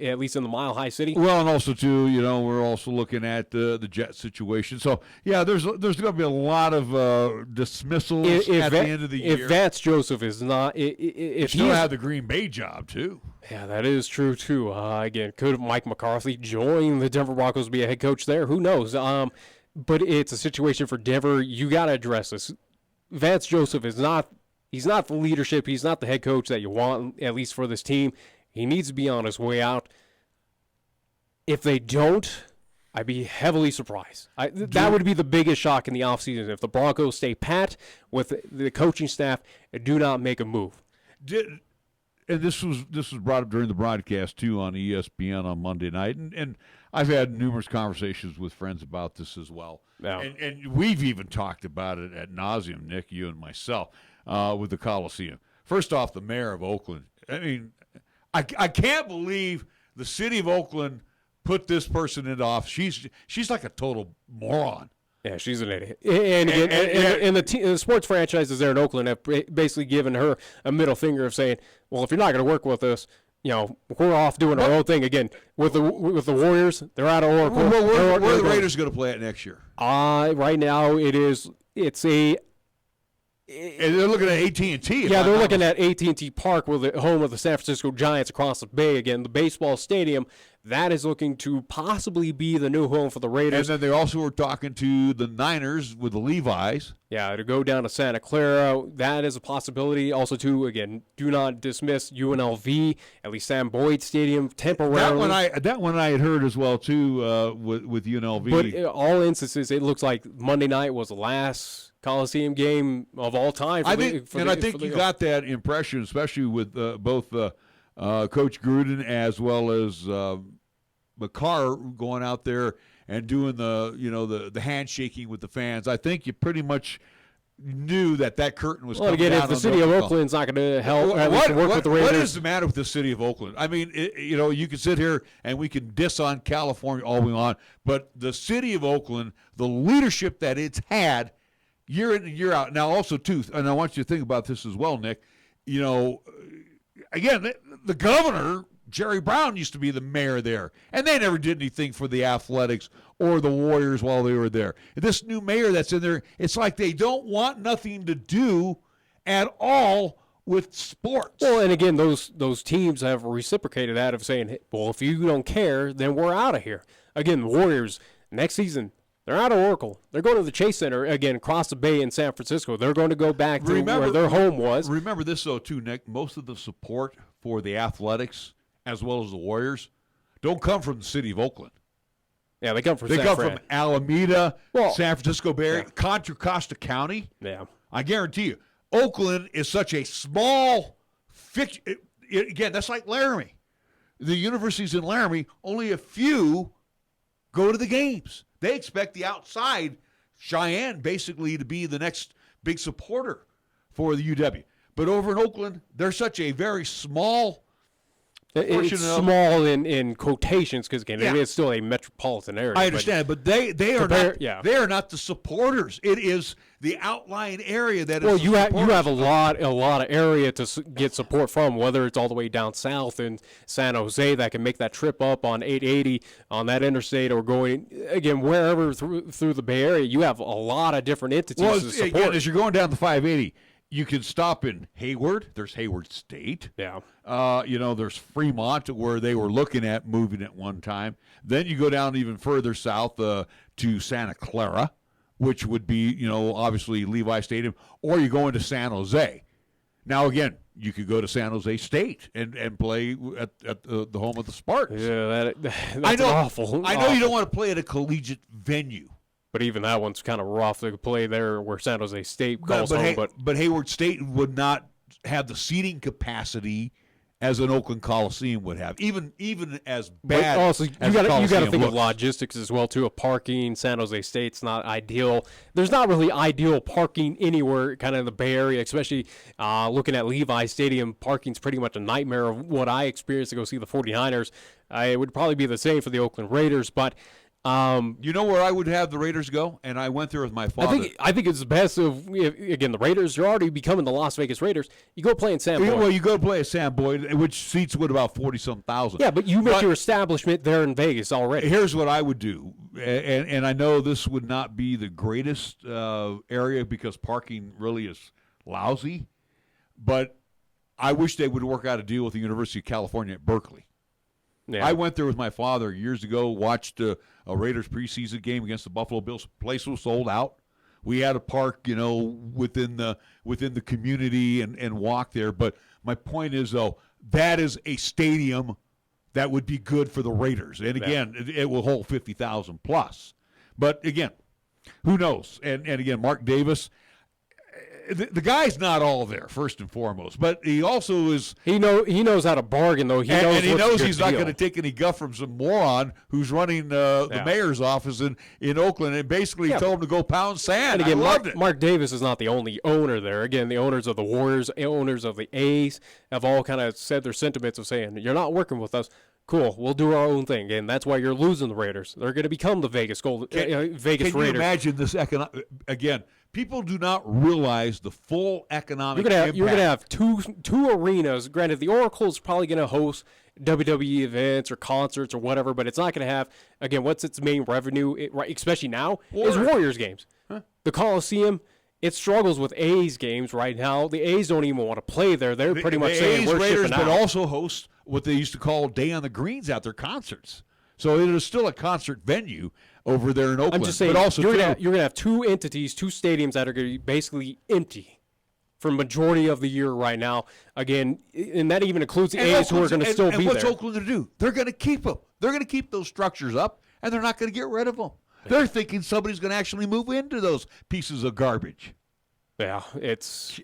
at least in the Mile High City? Well, and also too, we're also looking at the Jet situation. So yeah, there's going to be a lot of dismissals at the end of the year. If Vance Joseph is not, if he still have the Green Bay job too. Yeah, that is true too. Again, could Mike McCarthy join the Denver Broncos, be a head coach there? Who knows? But it's a situation for Denver. You got to address this. Vance Joseph is not. He's not the leadership. He's not the head coach that you want, at least for this team. He needs to be on his way out. If they don't, I'd be heavily surprised. That would be the biggest shock in the offseason. If the Broncos stay pat with the coaching staff and do not make a move. And this was brought up during the broadcast, too, on ESPN on Monday night. And I've had numerous conversations with friends about this as well. Yeah. And we've even talked about it ad nauseum, Nick, you and myself, with the Coliseum. First off, the mayor of Oakland. I mean, I can't believe the city of Oakland put this person into office. She's like a total moron. Yeah, she's an idiot. And the sports franchises there in Oakland have basically given her a middle finger of saying, well, if you're not going to work with us, we're off doing our own thing again. With the Warriors, they're out of Oracle. Where are the Raiders going to play at next year? Right now, and they're looking at AT&T. Yeah, they're looking at AT&T Park, with the home of the San Francisco Giants across the bay. Again, the baseball stadium that is looking to possibly be the new home for the Raiders. And then they also were talking to the Niners with the Levi's. Yeah, to go down to Santa Clara, that is a possibility. Also, too, again, do not dismiss UNLV, at least Sam Boyd Stadium, temporarily. That one I had heard as well, too, with UNLV. But in all instances, it looks like Monday night was the last Coliseum game of all time. I think you got that impression, especially with both Coach Gruden as well as McCarr going out there and doing the handshaking with the fans. I think you pretty much knew that curtain was coming down. Again, if the city of Oakland's not going to help work with the Raiders. What is the matter with the city of Oakland? I mean, you can sit here and we can diss on California all we want, but the city of Oakland, the leadership that it's had year in and year out. Now, also, too, and I want you to think about this as well, Nick, again, the governor, Jerry Brown, used to be the mayor there, and they never did anything for the Athletics or the Warriors while they were there. This new mayor that's in there, it's like they don't want nothing to do at all with sports. Well, and again, those teams have reciprocated that of saying, well, if you don't care, then we're out of here. Again, the Warriors, next season, they're out of Oracle. They're going to the Chase Center, again, across the bay in San Francisco. They're going to go back to where their home was. Remember this, though, too, Nick. Most of the support for the Athletics as well as the Warriors don't come from the city of Oakland. Yeah, they come from from Alameda, San Francisco Bay Area, Contra Costa County. Yeah. I guarantee you, Oakland is such a small fiction. Again, that's like Laramie. The universities in Laramie, only a few go to the games. They expect the outside Cheyenne basically to be the next big supporter for the UW. But over in Oakland, they're such a very small portion It's small in quotations because, again, Yeah. it is still a metropolitan area. I understand, but they are not. They are not the supporters. It is the outlying area that is. Well, the you supporters. have a lot of area to get support from, whether it's all the way down south in San Jose that can make that trip up on 880 on that interstate, or going again wherever through the Bay Area. You have a lot of different entities to support. Again, as you're going down the 580, you can stop in Hayward. There's Hayward State. Yeah. There's Fremont, where they were looking at moving at one time. Then you go down even further south to Santa Clara, which would be, obviously Levi Stadium, or you go into San Jose. Now, again, you could go to San Jose State and play at the home of the Spartans. Yeah, that's awful. I know you don't want to play at a collegiate venue. But even that one's kind of rough to play there where San Jose State calls home. But Hayward State would not have the seating capacity as an Oakland Coliseum would have, even as bad. But also, as you got to think looks. of logistics as well too. Of parking, San Jose State's not ideal. There's not really ideal parking anywhere, kind of in the Bay Area, especially looking at Levi Stadium. Parking's pretty much a nightmare of what I experienced to go see the 49ers. It would probably be the same for the Oakland Raiders, but. You know where I would have the Raiders go? And I went there with my father. I think it's best again, the Raiders, you're already becoming the Las Vegas Raiders. You go play in Sam Boyd. Well, you go play at Sam Boyd, which seats about 40-some thousand. Yeah, but you make your establishment there in Vegas already. Here's what I would do, and I know this would not be the greatest area because parking really is lousy, but I wish they would work out a deal with the University of California at Berkeley. Yeah. I went there with my father years ago, watched a Raiders preseason game against the Buffalo Bills. Place was sold out. We had to park, within the community and walk there. But my point is, though, that is a stadium that would be good for the Raiders. And again, it will hold 50,000 plus. But again, who knows? And again, Mark Davis. The guy's not all there, first and foremost, but he also is. He knows how to bargain, though. He knows he's not going to take any guff from some moron who's running the mayor's office in Oakland, and basically told him to go pound sand. And again, I loved it. Mark Davis is not the only owner there. Again, the owners of the Warriors, owners of the A's have all kind of said their sentiments of saying, "You're not working with us. Cool, we'll do our own thing." And that's why you're losing the Raiders. They're going to become the Vegas Raiders. Can you imagine this again? People do not realize the full economic impact. You're going to have two arenas. Granted, the Oracle is probably going to host WWE events or concerts or whatever, but it's not going to have, again, what's its main revenue, especially now, is Warriors games. Huh? The Coliseum, it struggles with A's games right now. The A's don't even want to play there. They're pretty much saying A's, we're Raiders, shipping but out. also host what they used to call Day on the Greens at their concerts. So it is still a concert venue over there in Oakland. I'm just saying, but also you're going to have two entities, two stadiums that are going to be basically empty for majority of the year right now. Again, and that even includes the A's who are going to still be there. And what's Oakland going to do? They're going to keep them. They're going to keep those structures up, and they're not going to get rid of them. They're thinking somebody's going to actually move into those pieces of garbage. Yeah,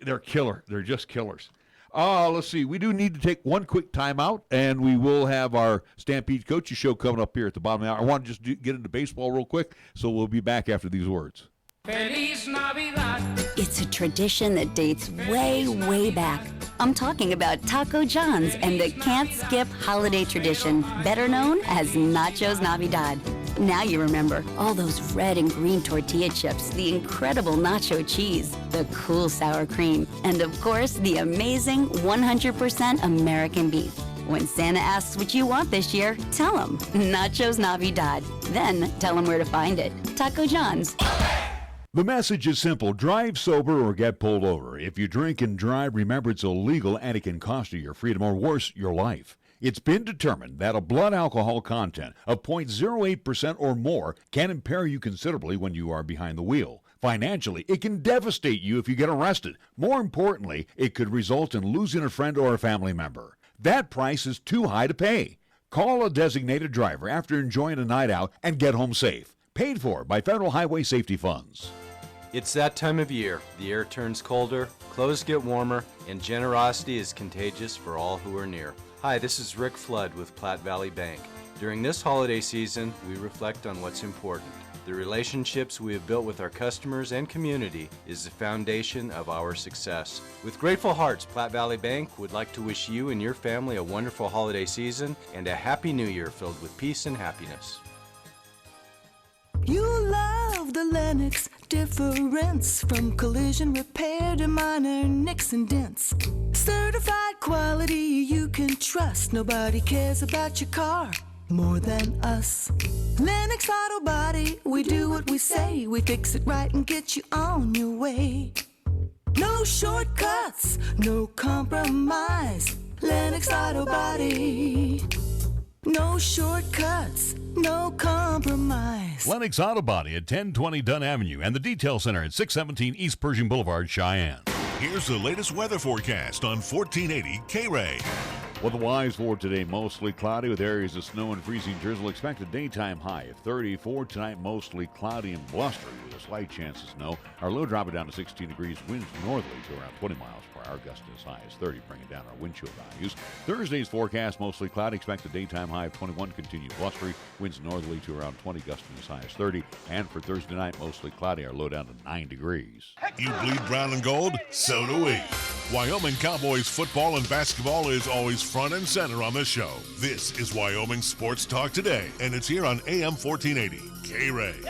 they're killer. They're just killers. Let's see. We do need to take one quick timeout, and we will have our Stampede Coaches Show coming up here at the bottom of the hour. I want to just get into baseball real quick, so we'll be back after these words. It's a tradition that dates way, way back. I'm talking about Taco John's and the can't skip holiday tradition, better known as Nachos Navidad. Now you remember all those red and green tortilla chips, the incredible nacho cheese, the cool sour cream, and of course, the amazing 100% American beef. When Santa asks what you want this year, tell him Nachos Navidad. Then tell him where to find it. Taco John's. The message is simple. Drive sober or get pulled over. If you drink and drive, remember it's illegal and it can cost you your freedom or worse, your life. It's been determined that a blood alcohol content of 0.08% or more can impair you considerably when you are behind the wheel. Financially, it can devastate you if you get arrested. More importantly, it could result in losing a friend or a family member. That price is too high to pay. Call a designated driver after enjoying a night out and get home safe. Paid for by Federal Highway Safety Funds. It's that time of year. The air turns colder, clothes get warmer, and generosity is contagious for all who are near. Hi, this is Rick Flood with Platte Valley Bank. During this holiday season, we reflect on what's important. The relationships we have built with our customers and community is the foundation of our success. With grateful hearts, Platte Valley Bank would like to wish you and your family a wonderful holiday season and a happy new year filled with peace and happiness. You love the Lennox difference, from collision repair to minor nicks and dents. Certified quality you can trust. Nobody cares about your car more than us. Lennox Auto Body, we do what we say. We fix it right and get you on your way. No shortcuts, no compromise. Lennox Auto Body. No shortcuts, no compromise. Lennox Auto Body at 1020 Dunn Avenue and the Detail Center at 617 East Pershing Boulevard, Cheyenne. Here's the latest weather forecast on 1480 KRAE. Weather-wise for today, mostly cloudy with areas of snow and freezing drizzle. Expected daytime high of 34. Tonight, mostly cloudy and blustery with a slight chance of snow. Our low dropping down to 16 degrees. Winds northerly to around 20 miles per hour. Gusts as high as 30, bringing down our wind chill values. Thursday's forecast, mostly cloudy. Expected daytime high of 21. Continued blustery. Winds northerly to around 20, gusting as high as 30. And for Thursday night, mostly cloudy. Our low down to 9 degrees. You bleed brown and gold? So do we. Wyoming Cowboys football and basketball is always front and center on this show. This is Wyoming Sports Talk Today, and it's here on AM 1480 KRAE.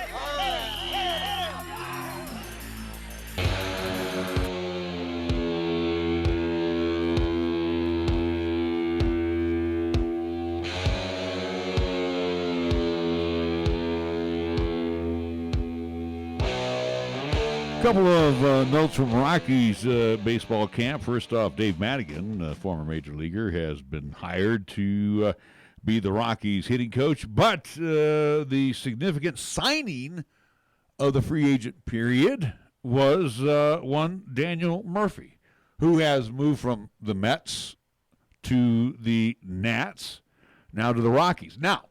Couple of notes from Rockies baseball camp. First off, Dave Madigan, former major leaguer, has been hired to be the Rockies hitting coach. But the significant signing of the free agent period was one Daniel Murphy, who has moved from the Mets to the Nats, now to the Rockies. Now,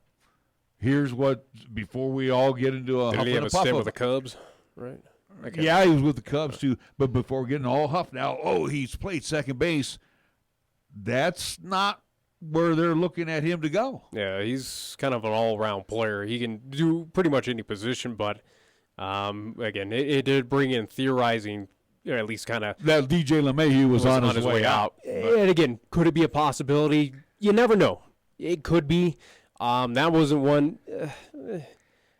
here's what, before we all get into a Did huff he have and a a puff stint of with the it. Cubs, right? Okay. Yeah, he was with the Cubs too. But before getting all huffed now, he's played second base. That's not where they're looking at him to go. Yeah, he's kind of an all-around player. He can do pretty much any position, but again, it did bring in theorizing, at least kind of that DJ LeMahieu was on his way out. And again, could it be a possibility? You never know. It could be. That wasn't one.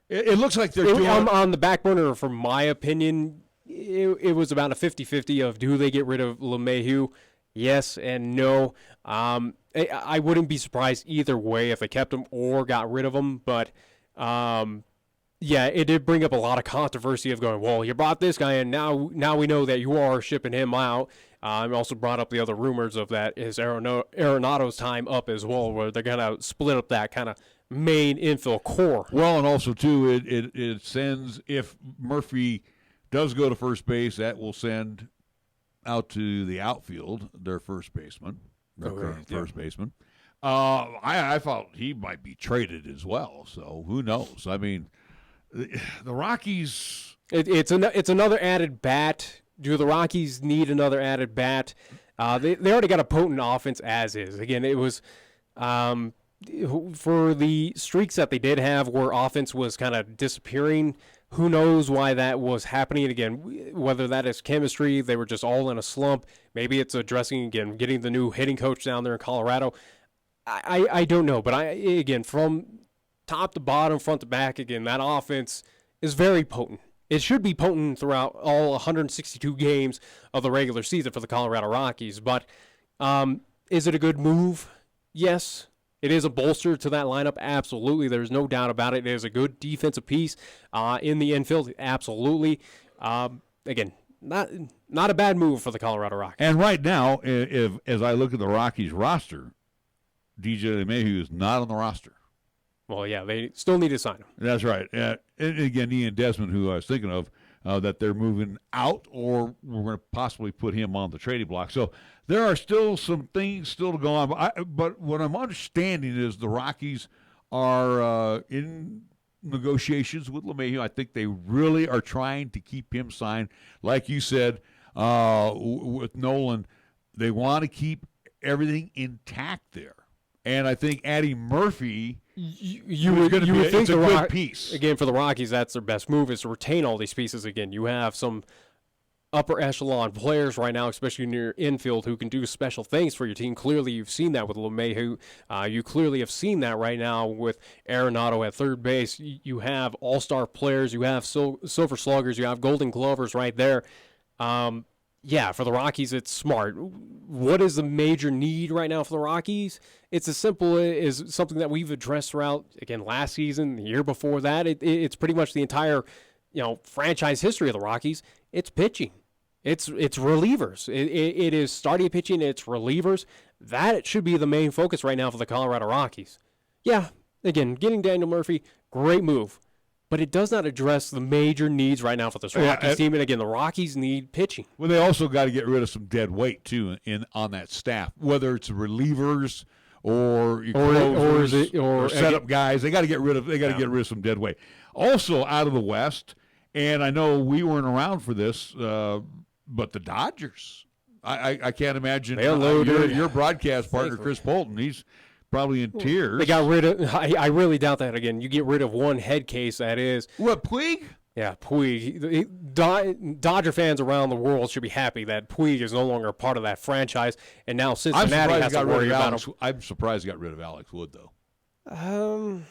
It looks like they're doing on the back burner. For my opinion, it was about a 50-50 of do they get rid of LeMahieu? Yes and no. I wouldn't be surprised either way if they kept him or got rid of him. But yeah, it did bring up a lot of controversy of going, well, you brought this guy in, now we know that you are shipping him out. I also brought up the other rumors of that is Arenado's time up as well, where they're going to split up that kind of main infield core. Well, and also, too, it sends, if Murphy does go to first base, that will send out to the outfield their first baseman, their current first baseman. I thought he might be traded as well, so who knows? I mean, the Rockies... It's another added bat. Do the Rockies need another added bat? They already got a potent offense as is. Again, it was for the streaks that they did have where offense was kind of disappearing. Who knows why that was happening? Again, whether that is chemistry, they were just all in a slump. Maybe it's addressing, again, getting the new hitting coach down there in Colorado. I don't know. But, again, from top to bottom, front to back, again, that offense is very potent. It should be potent throughout all 162 games of the regular season for the Colorado Rockies. But is it a good move? Yes. It is a bolster to that lineup, absolutely. There's no doubt about it. It is a good defensive piece in the infield, absolutely. Again, not a bad move for the Colorado Rockies. And right now, as I look at the Rockies roster, DJ LeMahieu is not on the roster. Well, yeah, they still need to sign him. That's right. And again, Ian Desmond, who I was thinking of, that they're moving out, or we're going to possibly put him on the trading block. So there are still some things still to go on. But what I'm understanding is the Rockies are in negotiations with LeMahieu. I think they really are trying to keep him signed. Like you said, with Nolan, they want to keep everything intact there. And I think adding Murphy you would think it's a good piece. Again, for the Rockies, that's their best move, is to retain all these pieces. Again, you have some upper echelon players right now, especially in your infield, who can do special things for your team. Clearly, you've seen that with LeMahieu. You clearly have seen that right now with Arenado at third base. You have all-star players. You have silver sluggers. You have golden glovers right there. Yeah, for the Rockies, it's smart. What is the major need right now for the Rockies? It's as simple as something that we've addressed throughout, again, last season, the year before that. It's pretty much the entire, franchise history of the Rockies. It's pitching. It's relievers. It is starting pitching. It's relievers. That should be the main focus right now for the Colorado Rockies. Yeah, again, getting Daniel Murphy, great move. But it does not address the major needs right now for this Rockies team. And, again, the Rockies need pitching. Well, they also got to get rid of some dead weight, too, on that staff, whether it's relievers or setup guys. They got to get rid of some dead weight. Also, out of the West, and I know we weren't around for this, but the Dodgers. I can't imagine your broadcast partner, Chris Bolton. He's probably in tears. They got rid of. I really doubt that. Again, you get rid of one head case. That is what, Puig. Yeah, Puig. Dodger fans around the world should be happy that Puig is no longer a part of that franchise, and now Cincinnati has to worry about him. I'm surprised he got rid of Alex Wood, though.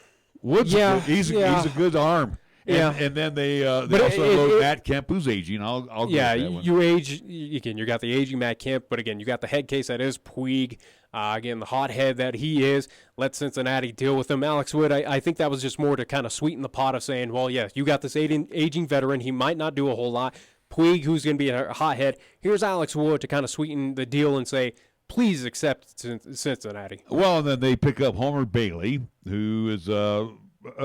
Wood's he's a good arm. And then they also unload Matt Kemp, who's aging. I'll go with that one. You age again. You got the aging Matt Kemp, but again, you got the head case that is Puig. Again, the hothead that he is. Let Cincinnati deal with him. Alex Wood, I think that was just more to kind of sweeten the pot of saying, well, yeah, you got this aging veteran. He might not do a whole lot. Puig, who's going to be a hothead. Here's Alex Wood to kind of sweeten the deal and say, please accept Cincinnati. Well, and then they pick up Homer Bailey, who is a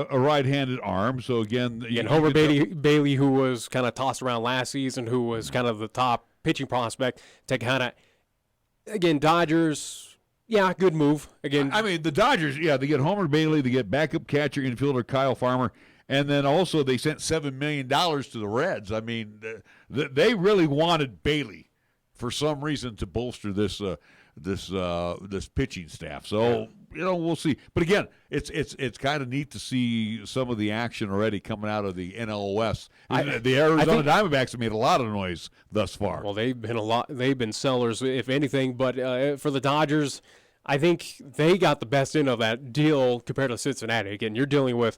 right-handed arm. So, again, Homer Bailey, who was kind of tossed around last season, who was kind of the top pitching prospect, to kind of, again, Dodgers, yeah, good move. Again, I mean, the Dodgers, they get Homer Bailey, they get backup catcher, infielder Kyle Farmer, and then also they sent $7 million to the Reds. I mean, they really wanted Bailey for some reason to bolster this pitching staff. So, we'll see. But again, it's kind of neat to see some of the action already coming out of the NL West. The Arizona Diamondbacks have made a lot of noise thus far. Well, they've been sellers, if anything. But for the Dodgers, I think they got the best end of that deal compared to Cincinnati. Again, you're dealing with,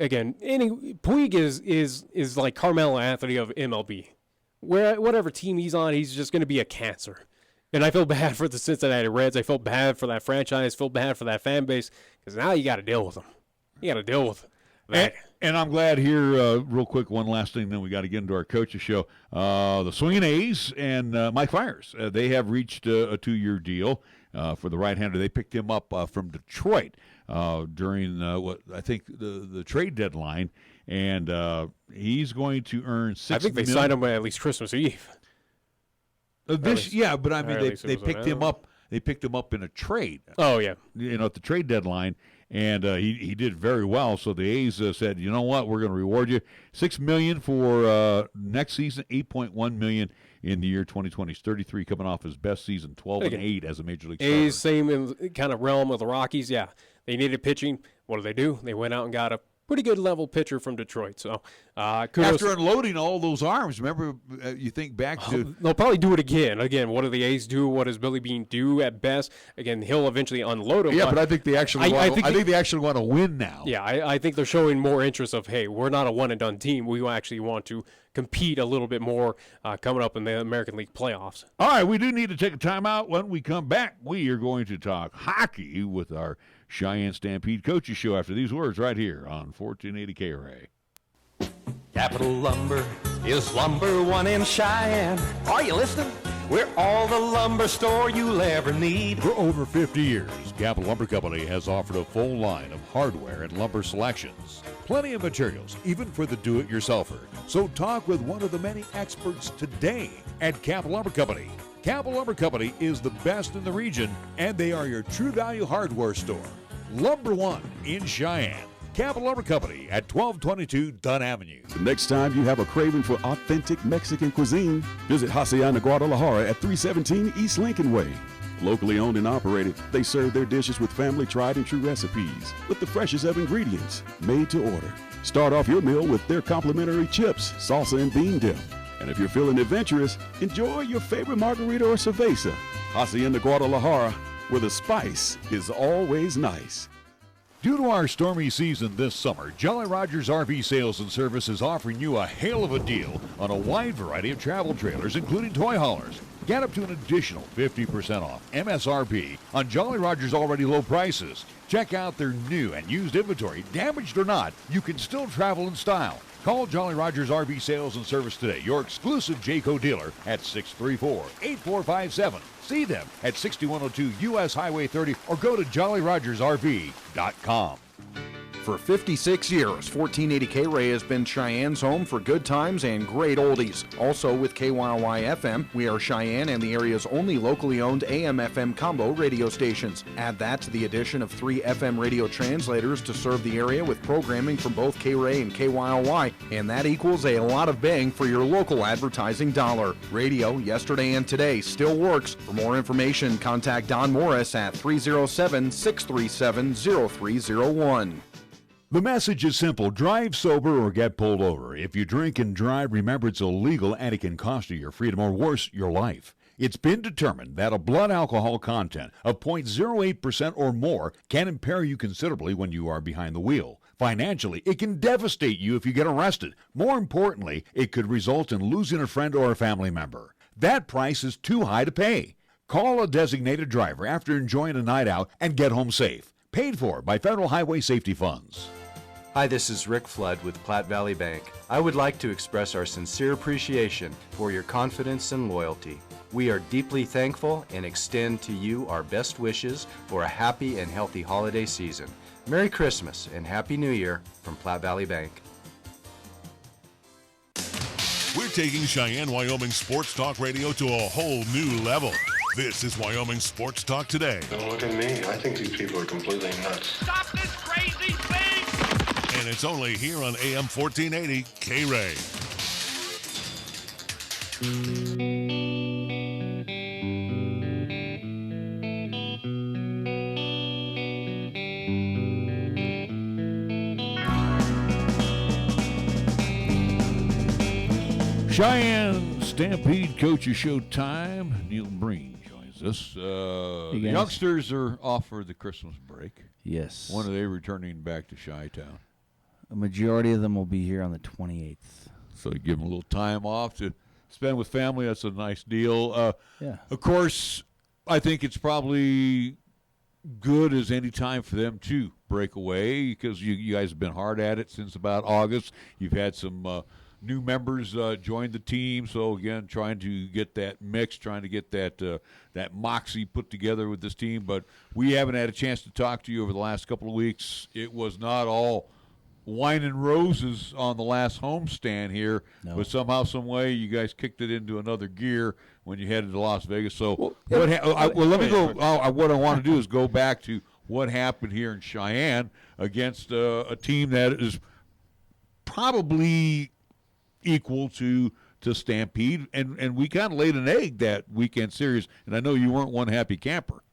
Puig is like Carmelo Anthony of MLB. Whatever team he's on, he's just going to be a cancer. And I feel bad for the Cincinnati Reds. I feel bad for that franchise. Feel bad for that fan base, because now you got to deal with them. You got to deal with it. And I'm glad here, real quick, one last thing, then we got to get into our coaches show. The Swinging A's and Mike Fiers, they have reached a 2-year deal for the right-hander. They picked him up from Detroit during what I think the trade deadline, and he's going to earn $6 I think they million. signed him at least Christmas Eve. But I mean, they picked him up. They picked him up in a trade. Oh yeah, at the trade deadline, and he did very well. So the A's said, you know what, we're going to reward you $6 million for next season, $8.1 million in the year 2020. He's 33, coming off his best season, 12-8 as a major league starter. A's same in kind of realm of the Rockies. Yeah, they needed pitching. What do? They went out and got a pretty good level pitcher from Detroit. So kudos. After unloading all those arms, remember, you think back to... They'll probably do it again. Again, what do the A's do? What does Billy Beane do at best? Again, he'll eventually unload them. Yeah, but I think they actually they actually want to win now. Yeah, I think they're showing more interest of, hey, we're not a one-and-done team. We actually want to compete a little bit more coming up in the American League playoffs. All right, we do need to take a timeout. When we come back, we are going to talk hockey with our Cheyenne Stampede Coaches Show after these words right here on 1480 KRAE. Capital Lumber is number one in Cheyenne. Are you listening? We're all the lumber store you'll ever need. For over 50 years, Capital Lumber Company has offered a full line of hardware and lumber selections. Plenty of materials, even for the do-it-yourselfer. So talk with one of the many experts today at Capital Lumber Company. Capital Lumber Company is the best in the region, and they are your true value hardware store. Lumber One in Cheyenne. Capital Lumber Company at 1222 Dunn Avenue. The next time you have a craving for authentic Mexican cuisine, visit Hacienda Guadalajara at 317 East Lincoln Way. Locally owned and operated, they serve their dishes with family tried and true recipes, with the freshest of ingredients, made to order. Start off your meal with their complimentary chips, salsa, and bean dip. And if you're feeling adventurous, enjoy your favorite margarita or cerveza. Hacienda Guadalajara, where the spice is always nice. Due to our stormy season this summer, Jolly Rogers RV Sales and Service is offering you a hail of a deal on a wide variety of travel trailers, including toy haulers. Get up to an additional 50% off MSRP on Jolly Rogers' already low prices. Check out their new and used inventory. Damaged or not, you can still travel in style. Call Jolly Rogers RV Sales and Service today, your exclusive Jayco dealer, at 634-8457. See them at 6102 U.S. Highway 30 or go to jollyrogersrv.com. For 56 years, 1480 KRAE has been Cheyenne's home for good times and great oldies. Also with KYY FM, we are Cheyenne and the area's only locally owned AM/FM combo radio stations. Add that to the addition of 3 FM radio translators to serve the area with programming from both KRAE and KYY, and that equals a lot of bang for your local advertising dollar. Radio, yesterday and today, still works. For more information, contact Don Morris at 307-637-0301. The message is simple. Drive sober or get pulled over. If you drink and drive, remember it's illegal and it can cost you your freedom or worse, your life. It's been determined that a blood alcohol content of 0.08% or more can impair you considerably when you are behind the wheel. Financially, it can devastate you if you get arrested. More importantly, it could result in losing a friend or a family member. That price is too high to pay. Call a designated driver after enjoying a night out and get home safe. Paid for by Federal Highway Safety Funds. Hi, this is Rick Flood with Platte Valley Bank. I would like to express our sincere appreciation for your confidence and loyalty. We are deeply thankful and extend to you our best wishes for a happy and healthy holiday season. Merry Christmas and Happy New Year from Platte Valley Bank. We're taking Cheyenne, Wyoming Sports Talk Radio to a whole new level. This is Wyoming Sports Talk Today. Don't look at me. I think these people are completely nuts. Stop this crazy thing! And it's only here on AM 1480 KRAE. Cheyenne Stampede Coaches Show time. Neil Breen joins us. The youngsters are off for the Christmas break. Yes. When are they returning back to Chi-Town? A majority of them will be here on the 28th. So you give them a little time off to spend with family. That's a nice deal. Yeah. Of course, I think it's probably good as any time for them to break away because you guys have been hard at it since about August. You've had some new members join the team, so again, trying to get that mix, trying to get that moxie put together with this team. But we haven't had a chance to talk to you over the last couple of weeks. It was not all wine and roses on the last homestand here, but somehow, some way, you guys kicked it into another gear when you headed to Las Vegas. So, let me go. What I want to do is go back to what happened here in Cheyenne against a team that is probably equal to Stampede, and we kind of laid an egg that weekend series. And I know you weren't one happy camper.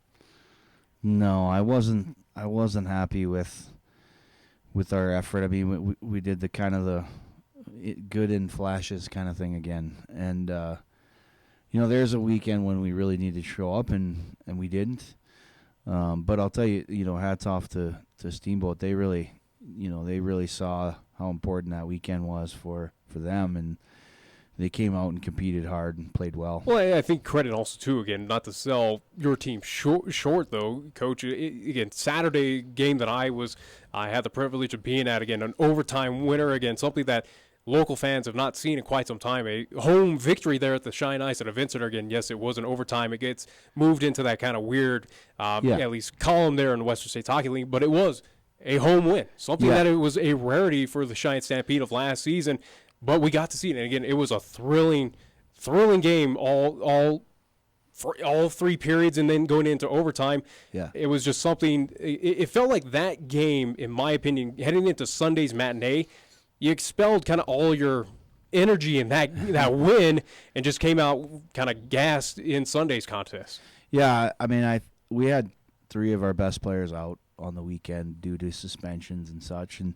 No, I wasn't happy with our effort. I mean, we did the kind of the good in flashes kind of thing again. And, there's a weekend when we really needed to show up, and we didn't. But I'll tell you, hats off to Steamboat. They really saw how important that weekend was for them, and they came out and competed hard and played well. Well, I think credit also, too, again, not to sell your team short though, Coach. Again, Saturday game that I had the privilege of being at, again, an overtime winner, again, something that local fans have not seen in quite some time. A home victory there at the Cheyenne Ice at Event Center. Again, yes, it was an overtime. It gets moved into that kind of weird, at least column there in the Western States Hockey League, but it was a home win, something that it was a rarity for the Cheyenne Stampede of last season. But we got to see it, and again, it was a thrilling game all 3 periods, and then going into overtime. Yeah, it was just something. It felt like that game, in my opinion, heading into Sunday's matinee, you expelled kind of all your energy in that win, and just came out kind of gassed in Sunday's contest. Yeah, I mean, we had 3 of our best players out on the weekend due to suspensions and such, and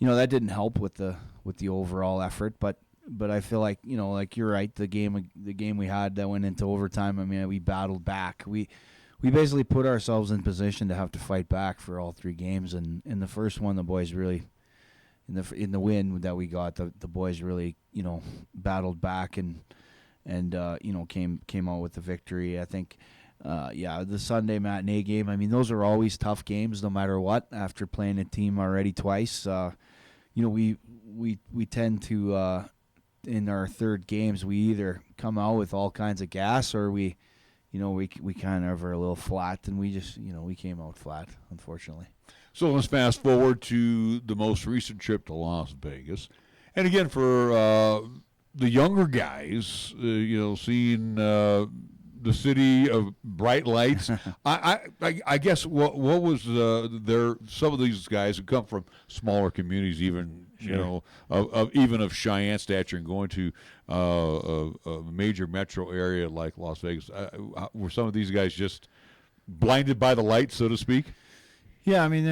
that didn't help with the overall effort, but I feel like like you're right, the game we had that went into overtime, I mean, we battled back. We basically put ourselves in position to have to fight back for all 3 games, and in the first one, the boys really in the win that we got, the boys really battled back and came out with the victory. I think the Sunday matinee game, I mean, those are always tough games no matter what. After playing a team already twice, we tend to in our third games, we either come out with all kinds of gas, or we kind of are a little flat, and we just we came out flat, unfortunately. So let's fast forward to the most recent trip to Las Vegas, and again for the younger guys, seeing the city of bright lights. I guess what was there? Some of these guys who come from smaller communities, even of Cheyenne stature, and going to a major metro area like Las Vegas, were some of these guys just blinded by the lights, so to speak? Yeah, I mean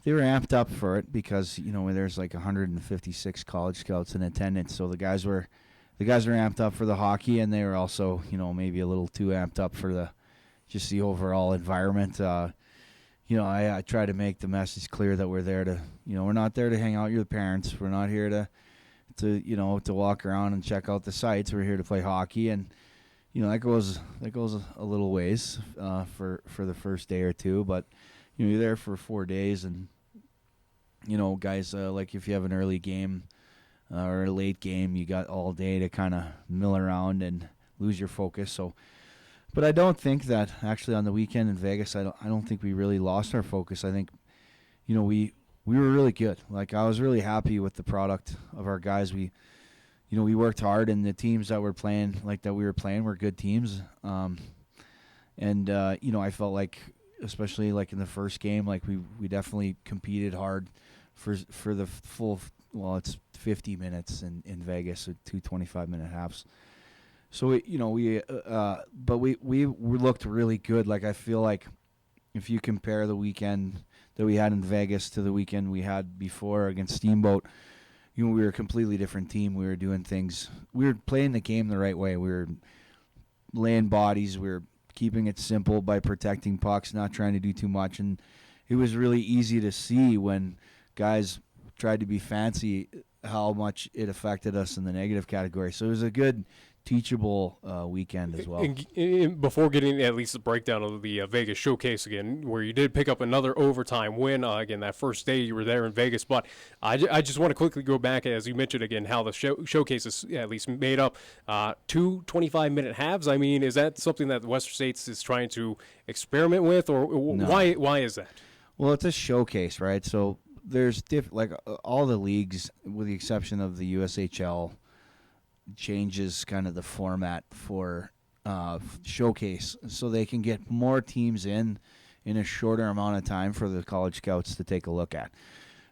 they were amped up for it because there's like 156 college scouts in attendance, so the guys were amped up for the hockey, and they were also, maybe a little too amped up for the overall environment. I try to make the message clear that we're there to, we're not there to hang out with your parents. We're not here to walk around and check out the sights. We're here to play hockey, and that goes a little ways for the first day or two, but you're there for 4 days, and guys, like if you have an early game or a late game, you got all day to kind of mill around and lose your focus. So, but I don't think that actually on the weekend in Vegas, I don't think we really lost our focus. I think, we were really good. Like, I was really happy with the product of our guys. We worked hard, and the teams that were playing were good teams. I felt like, especially like in the first game, like we definitely competed hard for the full. Well, it's 50 minutes in Vegas, so 2 25-minute halves. So we looked really good. Like, I feel like if you compare the weekend that we had in Vegas to the weekend we had before against Steamboat, we were a completely different team. We were doing things. We were playing the game the right way. We were laying bodies. We were keeping it simple by protecting pucks, not trying to do too much. And it was really easy to see when guys tried to be fancy how much it affected us in the negative category. So it was a good teachable weekend as well. And before getting at least the breakdown of the Vegas showcase again, where you did pick up another overtime win, again, that first day you were there in Vegas, but I just want to quickly go back, as you mentioned again, how the showcase is at least made up 2 25-minute halves. I mean, is that something that Western States is trying to experiment with, or No. why is that? Well, it's a showcase, right? So there's all the leagues, with the exception of the USHL, changes kind of the format for showcase, so they can get more teams in a shorter amount of time for the college scouts to take a look at.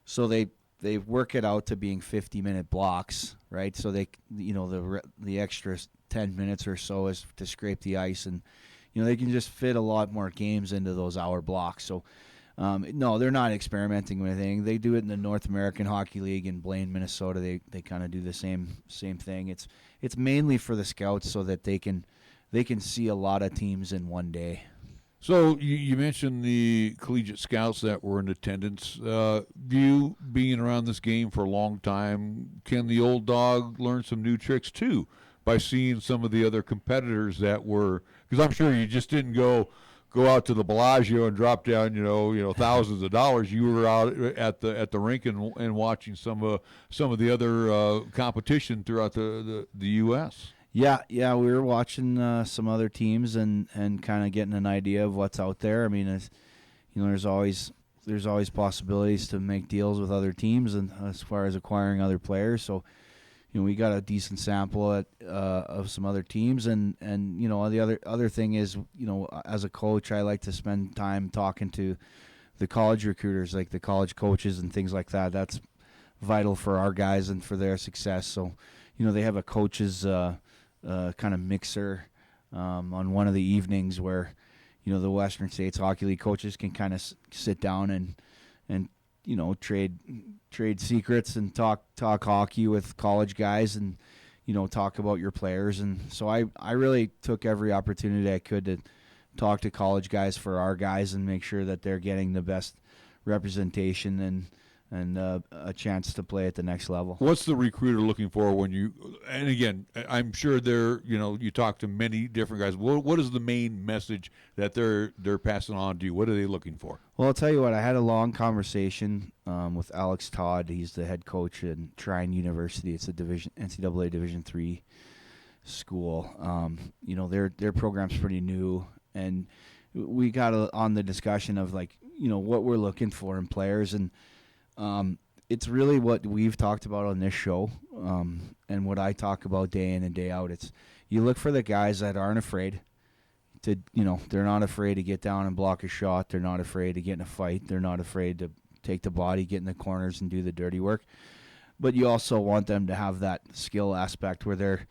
So they work it out to being 50-minute blocks, right? So they, the extra 10 minutes or so is to scrape the ice, and they can just fit a lot more games into those hour blocks. So no, they're not experimenting with anything. They do it in the North American Hockey League in Blaine, Minnesota. They kind of do the same thing. It's mainly for the scouts so that they can see a lot of teams in one day. So you mentioned the collegiate scouts that were in attendance. You being around this game for a long time, can the old dog learn some new tricks too by seeing some of the other competitors that were? Because I'm sure you just didn't go out to the Bellagio and drop down, thousands of dollars. You were out at the rink and watching some of the other competition throughout the U.S. Yeah, we were watching some other teams and kind of getting an idea of what's out there. I mean, there's always possibilities to make deals with other teams, and as far as acquiring other players. So, we got a decent sample of some other teams, and the other thing is, as a coach, I like to spend time talking to the college recruiters, like the college coaches and things like that. That's vital for our guys and for their success. So, they have a coaches kind of mixer on one of the evenings where, the Western States Hockey League coaches can kind of sit down and trade secrets and talk hockey with college guys and, talk about your players. And so I really took every opportunity I could to talk to college guys for our guys and make sure that they're getting the best representation and a chance to play at the next level. What's the recruiter looking for when you? And again, I'm sure you talk to many different guys. What is the main message that they're passing on to you? What are they looking for? Well, I'll tell you what. I had a long conversation with Alex Todd. He's the head coach at Cheyenne University. It's a NCAA Division III school. Their program's pretty new, and we got on the discussion of what we're looking for in players. And it's really what we've talked about on this show, and what I talk about day in and day out. It's you look for the guys that aren't afraid to, they're not afraid to get down and block a shot. They're not afraid to get in a fight. They're not afraid to take the body, get in the corners, and do the dirty work. But you also want them to have that skill aspect where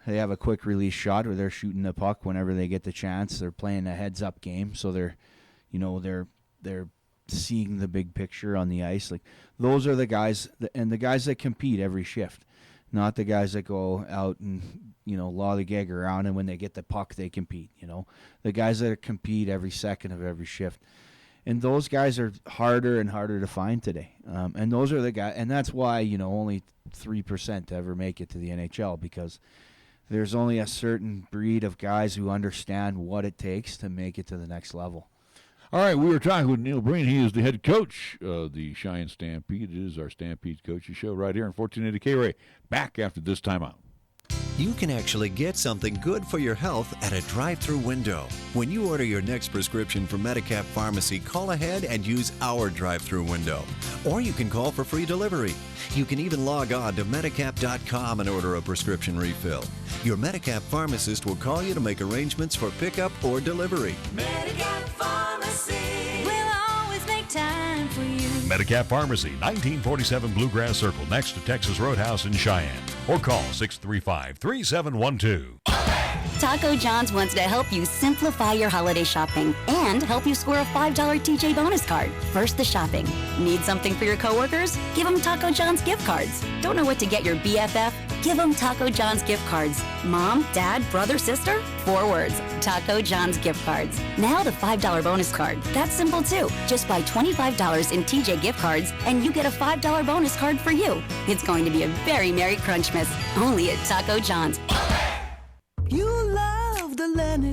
they have a quick release shot, where they're shooting the puck whenever they get the chance. They're playing a heads-up game, so they're seeing the big picture on the ice. Like, those are the guys, and the guys that compete every shift, not the guys that go out and lollygag around, and when they get the puck they compete. The guys that compete every second of every shift, and those guys are harder and harder to find today. And those are the guys, and that's why only 3% ever make it to the NHL, because there's only a certain breed of guys who understand what it takes to make it to the next level. All right, we were talking with Neil Breen. He is the head coach of the Cheyenne Stampede. It is our Stampede Coaches Show right here on 1480 KRAE. Back after this timeout. You can actually get something good for your health at a drive-thru window. When you order your next prescription from Medicap Pharmacy, call ahead and use our drive-thru window. Or you can call for free delivery. You can even log on to Medicap.com and order a prescription refill. Your Medicap pharmacist will call you to make arrangements for pickup or delivery. Medicap Pharmacy will always make time for you. Medicap Pharmacy, 1947 Bluegrass Circle, next to Texas Roadhouse in Cheyenne. Or call 635-3712. Taco John's wants to help you simplify your holiday shopping and help you score a $5 TJ bonus card. First, the shopping. Need something for your coworkers? Give them Taco John's gift cards. Don't know what to get your BFF? Give them Taco John's gift cards. Mom, dad, brother, sister? 4 words. Taco John's gift cards. Now the $5 bonus card. That's simple too. Just buy $25 in TJ gift cards and you get a $5 bonus card for you. It's going to be a very Merry Crunchmas. Only at Taco John's.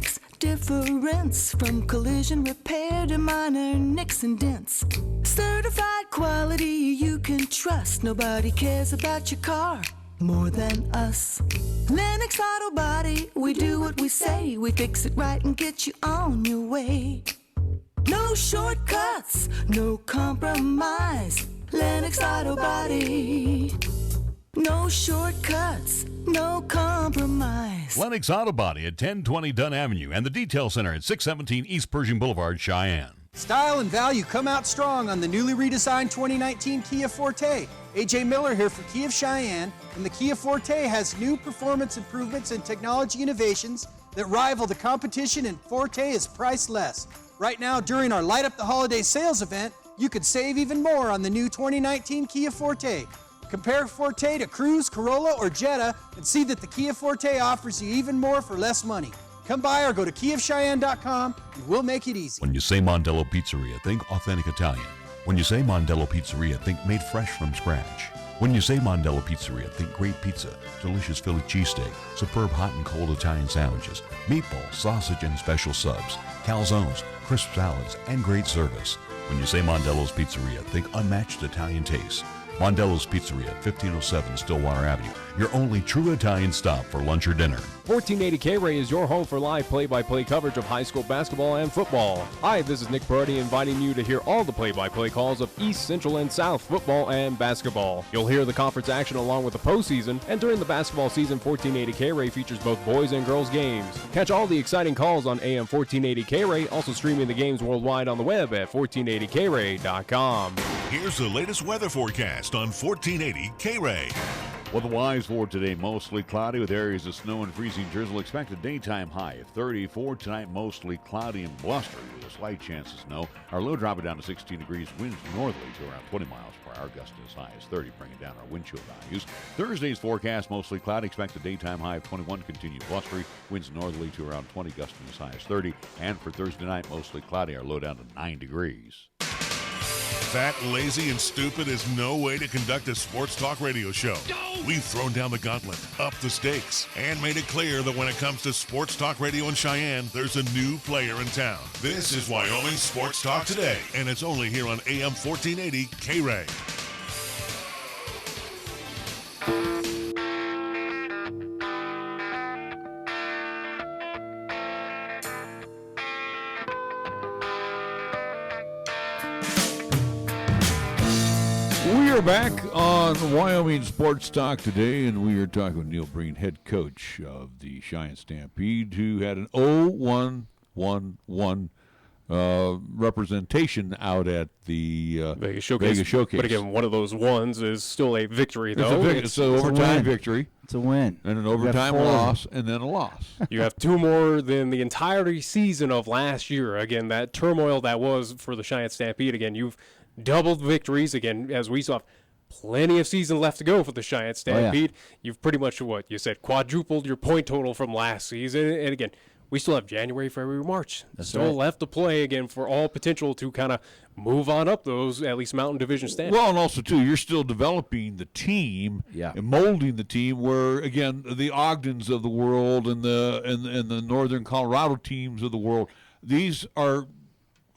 Lennox difference from collision repair to minor nicks and dents. Certified quality you can trust. Nobody cares about your car more than us. Lennox Auto Body, we do what we say. We fix it right and get you on your way. No shortcuts, no compromise. Lennox Auto Body. No shortcuts, no compromise. Lennox Auto Body at 1020 Dunn Avenue and the Detail Center at 617 East Pershing Boulevard, Cheyenne. Style and value come out strong on the newly redesigned 2019 Kia Forte. AJ Miller here for Kia of Cheyenne, and the Kia Forte has new performance improvements and technology innovations that rival the competition, and Forte is priced less. Right now, during our Light Up the Holiday sales event, you could save even more on the new 2019 Kia Forte. Compare Forte to Cruze, Corolla, or Jetta and see that the Kia Forte offers you even more for less money. Come by or go to KiaofCheyenne.com and we'll make it easy. When you say Mondello Pizzeria, think authentic Italian. When you say Mondello Pizzeria, think made fresh from scratch. When you say Mondello Pizzeria, think great pizza, delicious Philly cheesesteak, superb hot and cold Italian sandwiches, meatballs, sausage, and special subs, calzones, crisp salads, and great service. When you say Mondello's Pizzeria, think unmatched Italian taste. Mondello's Pizzeria at 1507 Stillwater Avenue, your only true Italian stop for lunch or dinner. 1480 KRAE is your home for live play-by-play coverage of high school basketball and football. Hi, this is Nick Brody inviting you to hear all the play-by-play calls of East, Central, and South football and basketball. You'll hear the conference action along with the postseason, and during the basketball season, 1480 KRAE features both boys and girls games. Catch all the exciting calls on AM 1480 KRAE, also streaming the games worldwide on the web at 1480krae.com. Here's the latest weather forecast on 1480 KRAE. Weather-wise for today, mostly cloudy with areas of snow and freezing drizzle. Expected daytime high of 34. Tonight, mostly cloudy and blustery with a slight chance of snow. Our low dropping down to 16 degrees. Winds northerly to around 20 miles per hour. Gusts as high as 30, bringing down our wind chill values. Thursday's forecast, mostly cloudy. Expected daytime high of 21. Continue blustery. Winds northerly to around 20. Gusting as high as 30. And for Thursday night, mostly cloudy. Our low down to 9 degrees. Fat, lazy, and stupid is no way to conduct a sports talk radio show. We've thrown down the gauntlet, upped the stakes, and made it clear that when it comes to sports talk radio in Cheyenne, there's a new player in town. This is Wyoming Sports Talk Today, and it's only here on AM 1480 KRAE. We are back on Wyoming Sports Talk today, and we are talking with Neil Breen, head coach of the Cheyenne Stampede, who had an 0-1-1-1 representation out at the Vegas Showcase. But again, one of those ones is still a victory, though. It's an overtime victory. It's a win. And an overtime loss, and then a loss. You have two more than the entire season of last year. Again, that turmoil that was for the Cheyenne Stampede. Again, you've doubled victories. Again, as we saw, plenty of season left to go for the Cheyenne Stampede. You've pretty much, quadrupled your point total from last season. And again, we still have January, February, March. Still left to play, again, for all potential to kind of move on up those, at least Mountain Division standings. Well, and also, too, you're still developing the team and molding the team where, again, the Ogdens of the world and the Northern Colorado teams of the world, these are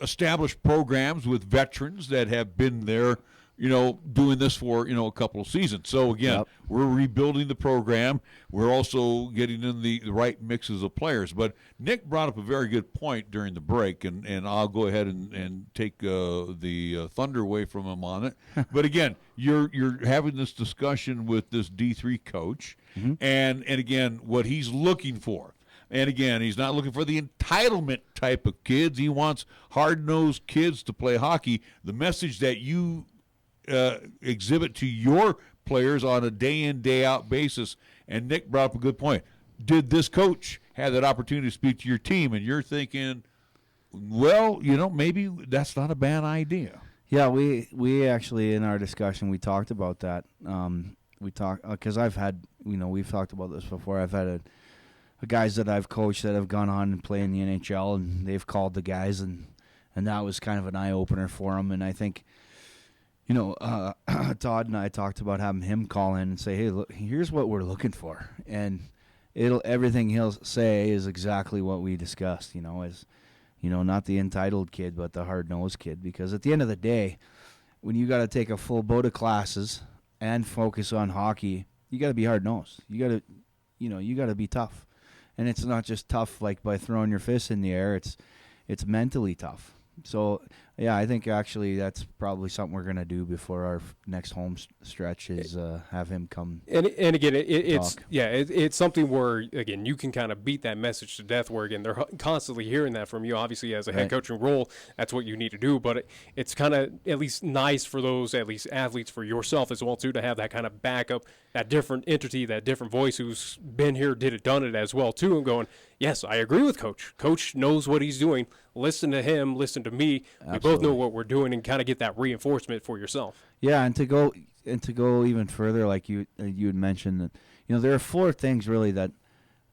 established programs with veterans that have been there, doing this for, a couple of seasons. So, again, we're rebuilding the program. We're also getting in the right mixes of players. But Nick brought up a very good point during the break, and I'll go ahead and take the thunder away from him on it. But, again, you're having this discussion with this D3 coach, and again, what he's looking for. And again, he's not looking for the entitlement type of kids. He wants hard-nosed kids to play hockey. The message that you exhibit to your players on a day-in, day-out basis. And Nick brought up a good point. Did this coach have that opportunity to speak to your team? And you're thinking, well, maybe that's not a bad idea. Yeah, we actually, in our discussion, we talked about that. We talked because I've had, we've talked about this before. I've had guys that I've coached that have gone on and play in the NHL, and they've called the guys, and that was kind of an eye-opener for them. And I think, Todd and I talked about having him call in and say, hey, look, here's what we're looking for. And everything he'll say is exactly what we discussed. Not the entitled kid, but the hard-nosed kid. Because at the end of the day, when you got to take a full boat of classes and focus on hockey, you got to be hard-nosed. You got to be tough, and it's not just tough like by throwing your fists in the air. It's mentally tough. So, yeah, I think actually that's probably something we're going to do before our next home stretch is have him come. And again, talk. it's something where, again, you can kind of beat that message to death where, again, they're constantly hearing that from you. Obviously, as a head coaching role, that's what you need to do. But it's kind of at least nice for those, at least athletes, for yourself as well, too, to have that kind of backup, that different entity, that different voice who's been here, done it as well, too, and going, yes, I agree with Coach. Coach knows what he's doing. Listen to him, listen to me. Absolutely. We both know what we're doing, and kind of get that reinforcement for yourself. Yeah, and to go even further, like you had mentioned, that there are 4 things really that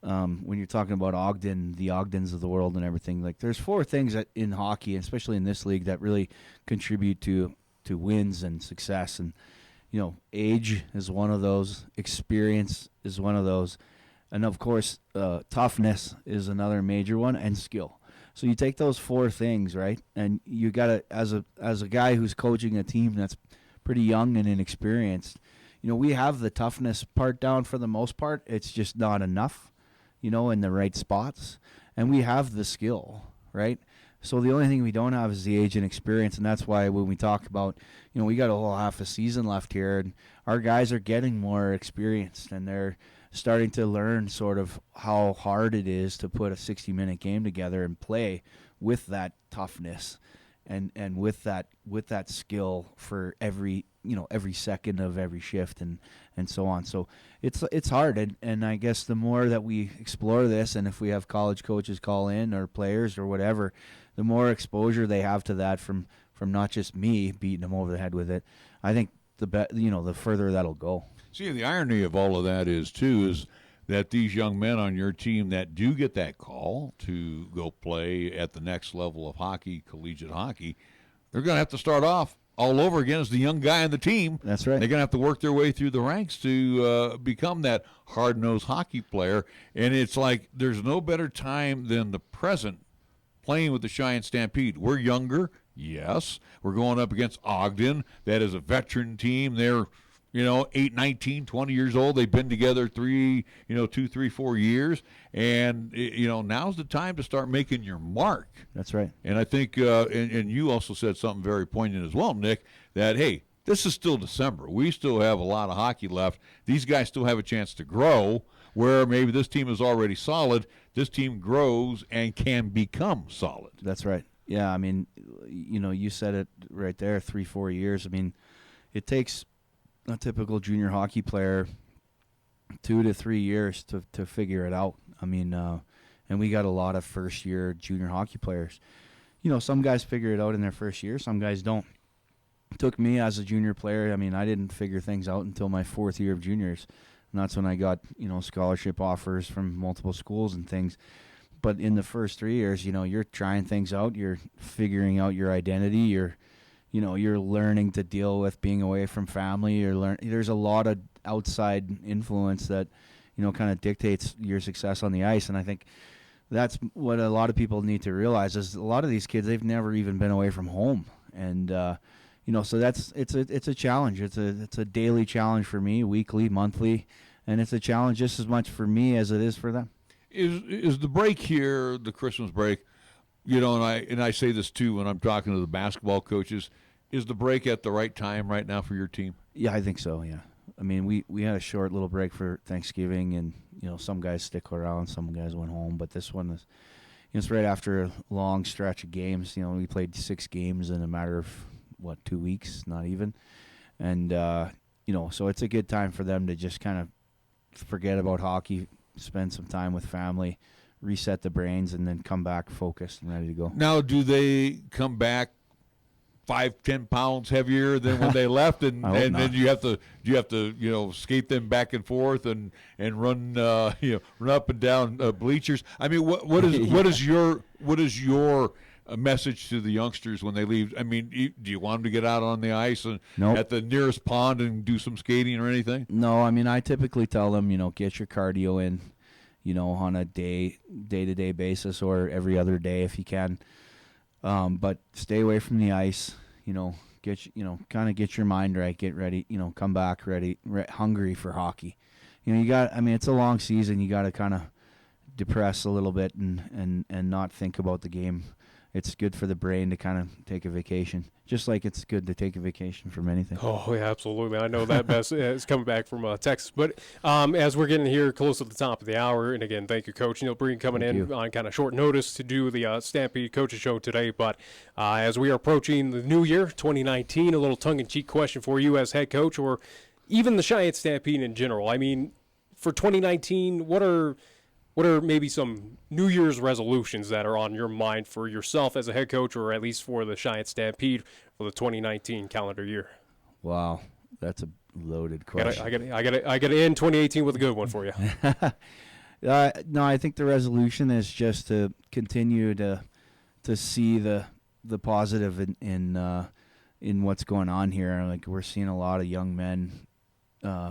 when you're talking about Ogden, the Ogdens of the world and everything, like there's 4 things that in hockey, especially in this league, that really contribute to wins and success. And age is one of those, experience is one of those, and of course toughness is another major one, and skill. So you take those 4 things, right? And you got to, as a guy who's coaching a team that's pretty young and inexperienced, we have the toughness part down for the most part. It's just not enough, in the right spots. And we have the skill, right? So the only thing we don't have is the age and experience, and that's why when we talk about, we got a whole half a season left here, and our guys are getting more experienced, and they're starting to learn sort of how hard it is to put a 60-minute game together and play with that toughness and with that skill for every second of every shift and so on. So it's hard, and I guess the more that we explore this, and if we have college coaches call in or players or whatever, the more exposure they have to that from not just me beating them over the head with it, I think the further that'll go. See, the irony of all of that is that these young men on your team that do get that call to go play at the next level of hockey, collegiate hockey, they're going to have to start off all over again as the young guy on the team. That's right. They're going to have to work their way through the ranks to become that hard-nosed hockey player. And it's like there's no better time than the present playing with the Cheyenne Stampede. We're younger, yes. We're going up against Ogden. That is a veteran team. They're 8, 19, 20 years old. They've been together 2, 3, 4 years. And, now's the time to start making your mark. That's right. And I think, and you also said something very poignant as well, Nick, that, hey, this is still December. We still have a lot of hockey left. These guys still have a chance to grow, where maybe this team is already solid. This team grows and can become solid. That's right. Yeah, I mean, you said it right there, 3-4 years. I mean, it takes a typical junior hockey player 2 to 3 years to figure it out. I mean, and we got a lot of first-year junior hockey players. Some guys figure it out in their first year, some guys don't. It took me as a junior player, I mean, I didn't figure things out until my 4th year of juniors. And that's when I got, scholarship offers from multiple schools and things. But in the first 3 years, you're trying things out, you're figuring out your identity, you're learning to deal with being away from family. There's a lot of outside influence that, kind of dictates your success on the ice. And I think that's what a lot of people need to realize is a lot of these kids, they've never even been away from home. And, so it's a challenge. It's a daily challenge for me, weekly, monthly. And it's a challenge just as much for me as it is for them. Is the break here, the Christmas break, and I say this too when I'm talking to the basketball coaches, is the break at the right time right now for your team? Yeah, I think so, yeah. I mean, we had a short little break for Thanksgiving, and, some guys stick around, some guys went home, but this one is, it's right after a long stretch of games. We played 6 games in a matter of, 2 weeks, not even. And, so it's a good time for them to just kind of forget about hockey, spend some time with family, reset the brains, and then come back focused and ready to go. Now, do they come back 5-10 pounds heavier than when they left, and then you have to skate them back and forth and run run up and down bleachers? I mean, what is your message to the youngsters when they leave? I mean, do you want them to get out on the ice and at the nearest pond and do some skating or anything? No, I mean, I typically tell them, get your cardio in. on a day-to-day basis or every other day if you can. But stay away from the ice, kind of get your mind right, get ready, come back ready, hungry for hockey. It's a long season. You got to kind of depress a little bit and not think about the game. It's good for the brain to kind of take a vacation, just like it's good to take a vacation from anything. Oh, yeah, absolutely. I know that best is coming back from Texas. But as we're getting here close to the top of the hour, and again, thank you, Coach Neil Breen, coming in on kind of short notice to do the Stampede Coaches Show today. But as we are approaching the new year, 2019, a little tongue-in-cheek question for you as head coach, or even the Cheyenne Stampede in general. I mean, for 2019, what are maybe some New Year's resolutions that are on your mind for yourself as a head coach, or at least for the Cheyenne Stampede for the 2019 calendar year? Wow, that's a loaded question. I got to end 2018 with a good one for you. No, I think the resolution is just to continue to see the positive in what's going on here. Like, we're seeing a lot of young men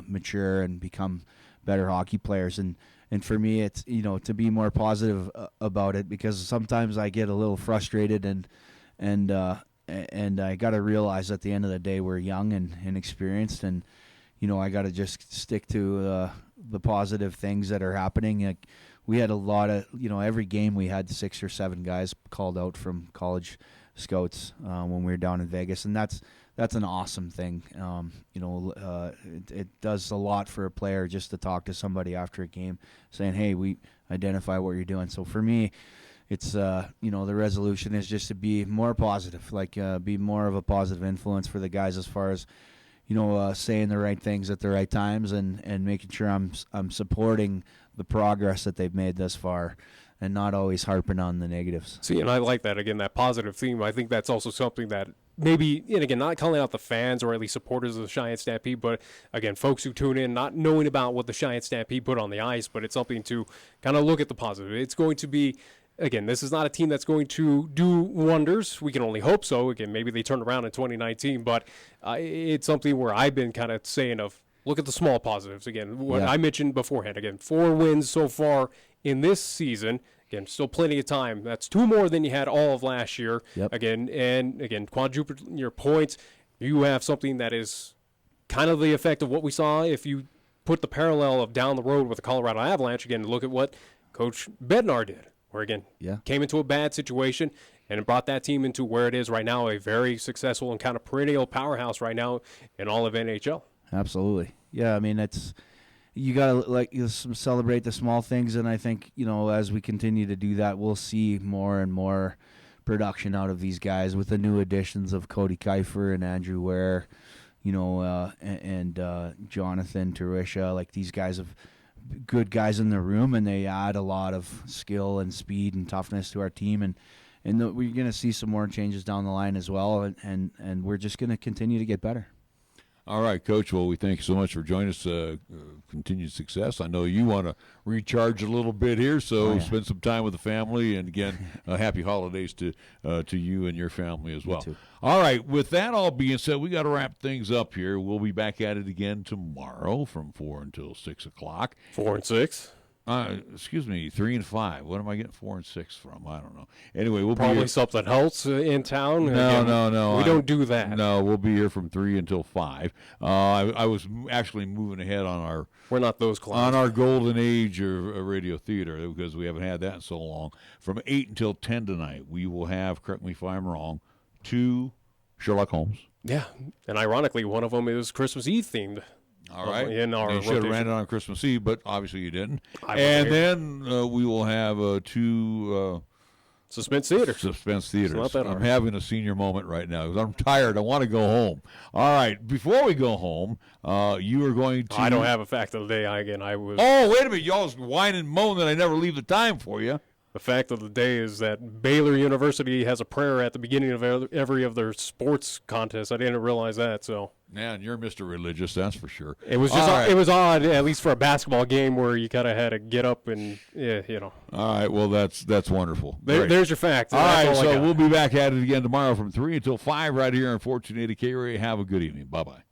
mature and become better hockey players, and for me, it's to be more positive about it, because sometimes I get a little frustrated and I got to realize at the end of the day we're young and inexperienced, and I got to just stick to the positive things that are happening. Like, we had a lot of every game we had 6 or 7 guys called out from college scouts when we were down in Vegas, and that's an awesome thing. It does a lot for a player just to talk to somebody after a game saying, hey, we identify what you're doing. So for me, it's, the resolution is just to be more positive, be more of a positive influence for the guys as far as, saying the right things at the right times and making sure I'm supporting the progress that they've made thus far, and not always harping on the negatives. See, and I like that, again, that positive theme. I think that's also something that maybe, and again, not calling out the fans or at least supporters of the Cheyenne Stampede, but again, folks who tune in, not knowing about what the Cheyenne Stampede put on the ice, but it's something to kind of look at the positive. It's going to be, again, this is not a team that's going to do wonders. We can only hope so. Again, maybe they turn around in 2019, but it's something where I've been kind of saying of, look at the small positives. Again, what I mentioned beforehand. Again, 4 wins so far in this season. Again, still plenty of time. That's 2 more than you had all of last year. Yep. Again, quadruple your points. You have something that is kind of the effect of what we saw if you put the parallel of down the road with the Colorado Avalanche. Again, look at what Coach Bednar did, where, again, came into a bad situation and brought that team into where it is right now, a very successful and kind of perennial powerhouse right now in all of NHL. Absolutely. Yeah, I mean, you got to celebrate the small things, and I think, as we continue to do that, we'll see more and more production out of these guys with the new additions of Cody Kiefer and Andrew Ware, and Jonathan Terisha. Like, these guys have good guys in the room, and they add a lot of skill and speed and toughness to our team, and we're going to see some more changes down the line as well, and we're just going to continue to get better. All right, Coach. Well, we thank you so much for joining us. Continued success. I know you want to recharge a little bit here, so spend some time with the family. And again, happy holidays to you and your family as well. All right. With that all being said, we got to wrap things up here. We'll be back at it again tomorrow from 4 until 6 o'clock. 4 and 6. Excuse me, 3 and 5. What am I getting 4 and 6 from? I don't know. Anyway, we'll probably be here. Something else in town. No. We don't do that. No, we'll be here from 3 until 5. I was actually moving ahead on our. We're not those clients. On our golden age of radio theater, because we haven't had that in so long. From 8 until 10 tonight, we will have, correct me if I'm wrong, 2 Sherlock Holmes. Yeah, and ironically, one of them is Christmas Eve themed. All right. You should have ran it on Christmas Eve, but obviously you didn't. Then we will have 2 Suspense theaters. I'm having a senior moment right now because I'm tired. I want to go home. All right. Before we go home, you are going to. I don't have a fact of the day. I was. Oh, wait a minute. Y'all whine and moan that I never leave the time for you. The fact of the day is that Baylor University has a prayer at the beginning of every of their sports contests. I didn't realize that. So. Man, you're Mr. Religious, that's for sure. It was just it was odd, at least for a basketball game where you kind of had to get up and All right, well that's wonderful. There's your fact. All right, so we'll be back at it again tomorrow from 3 until 5 right here on 1480 KRAE. Have a good evening. Bye bye.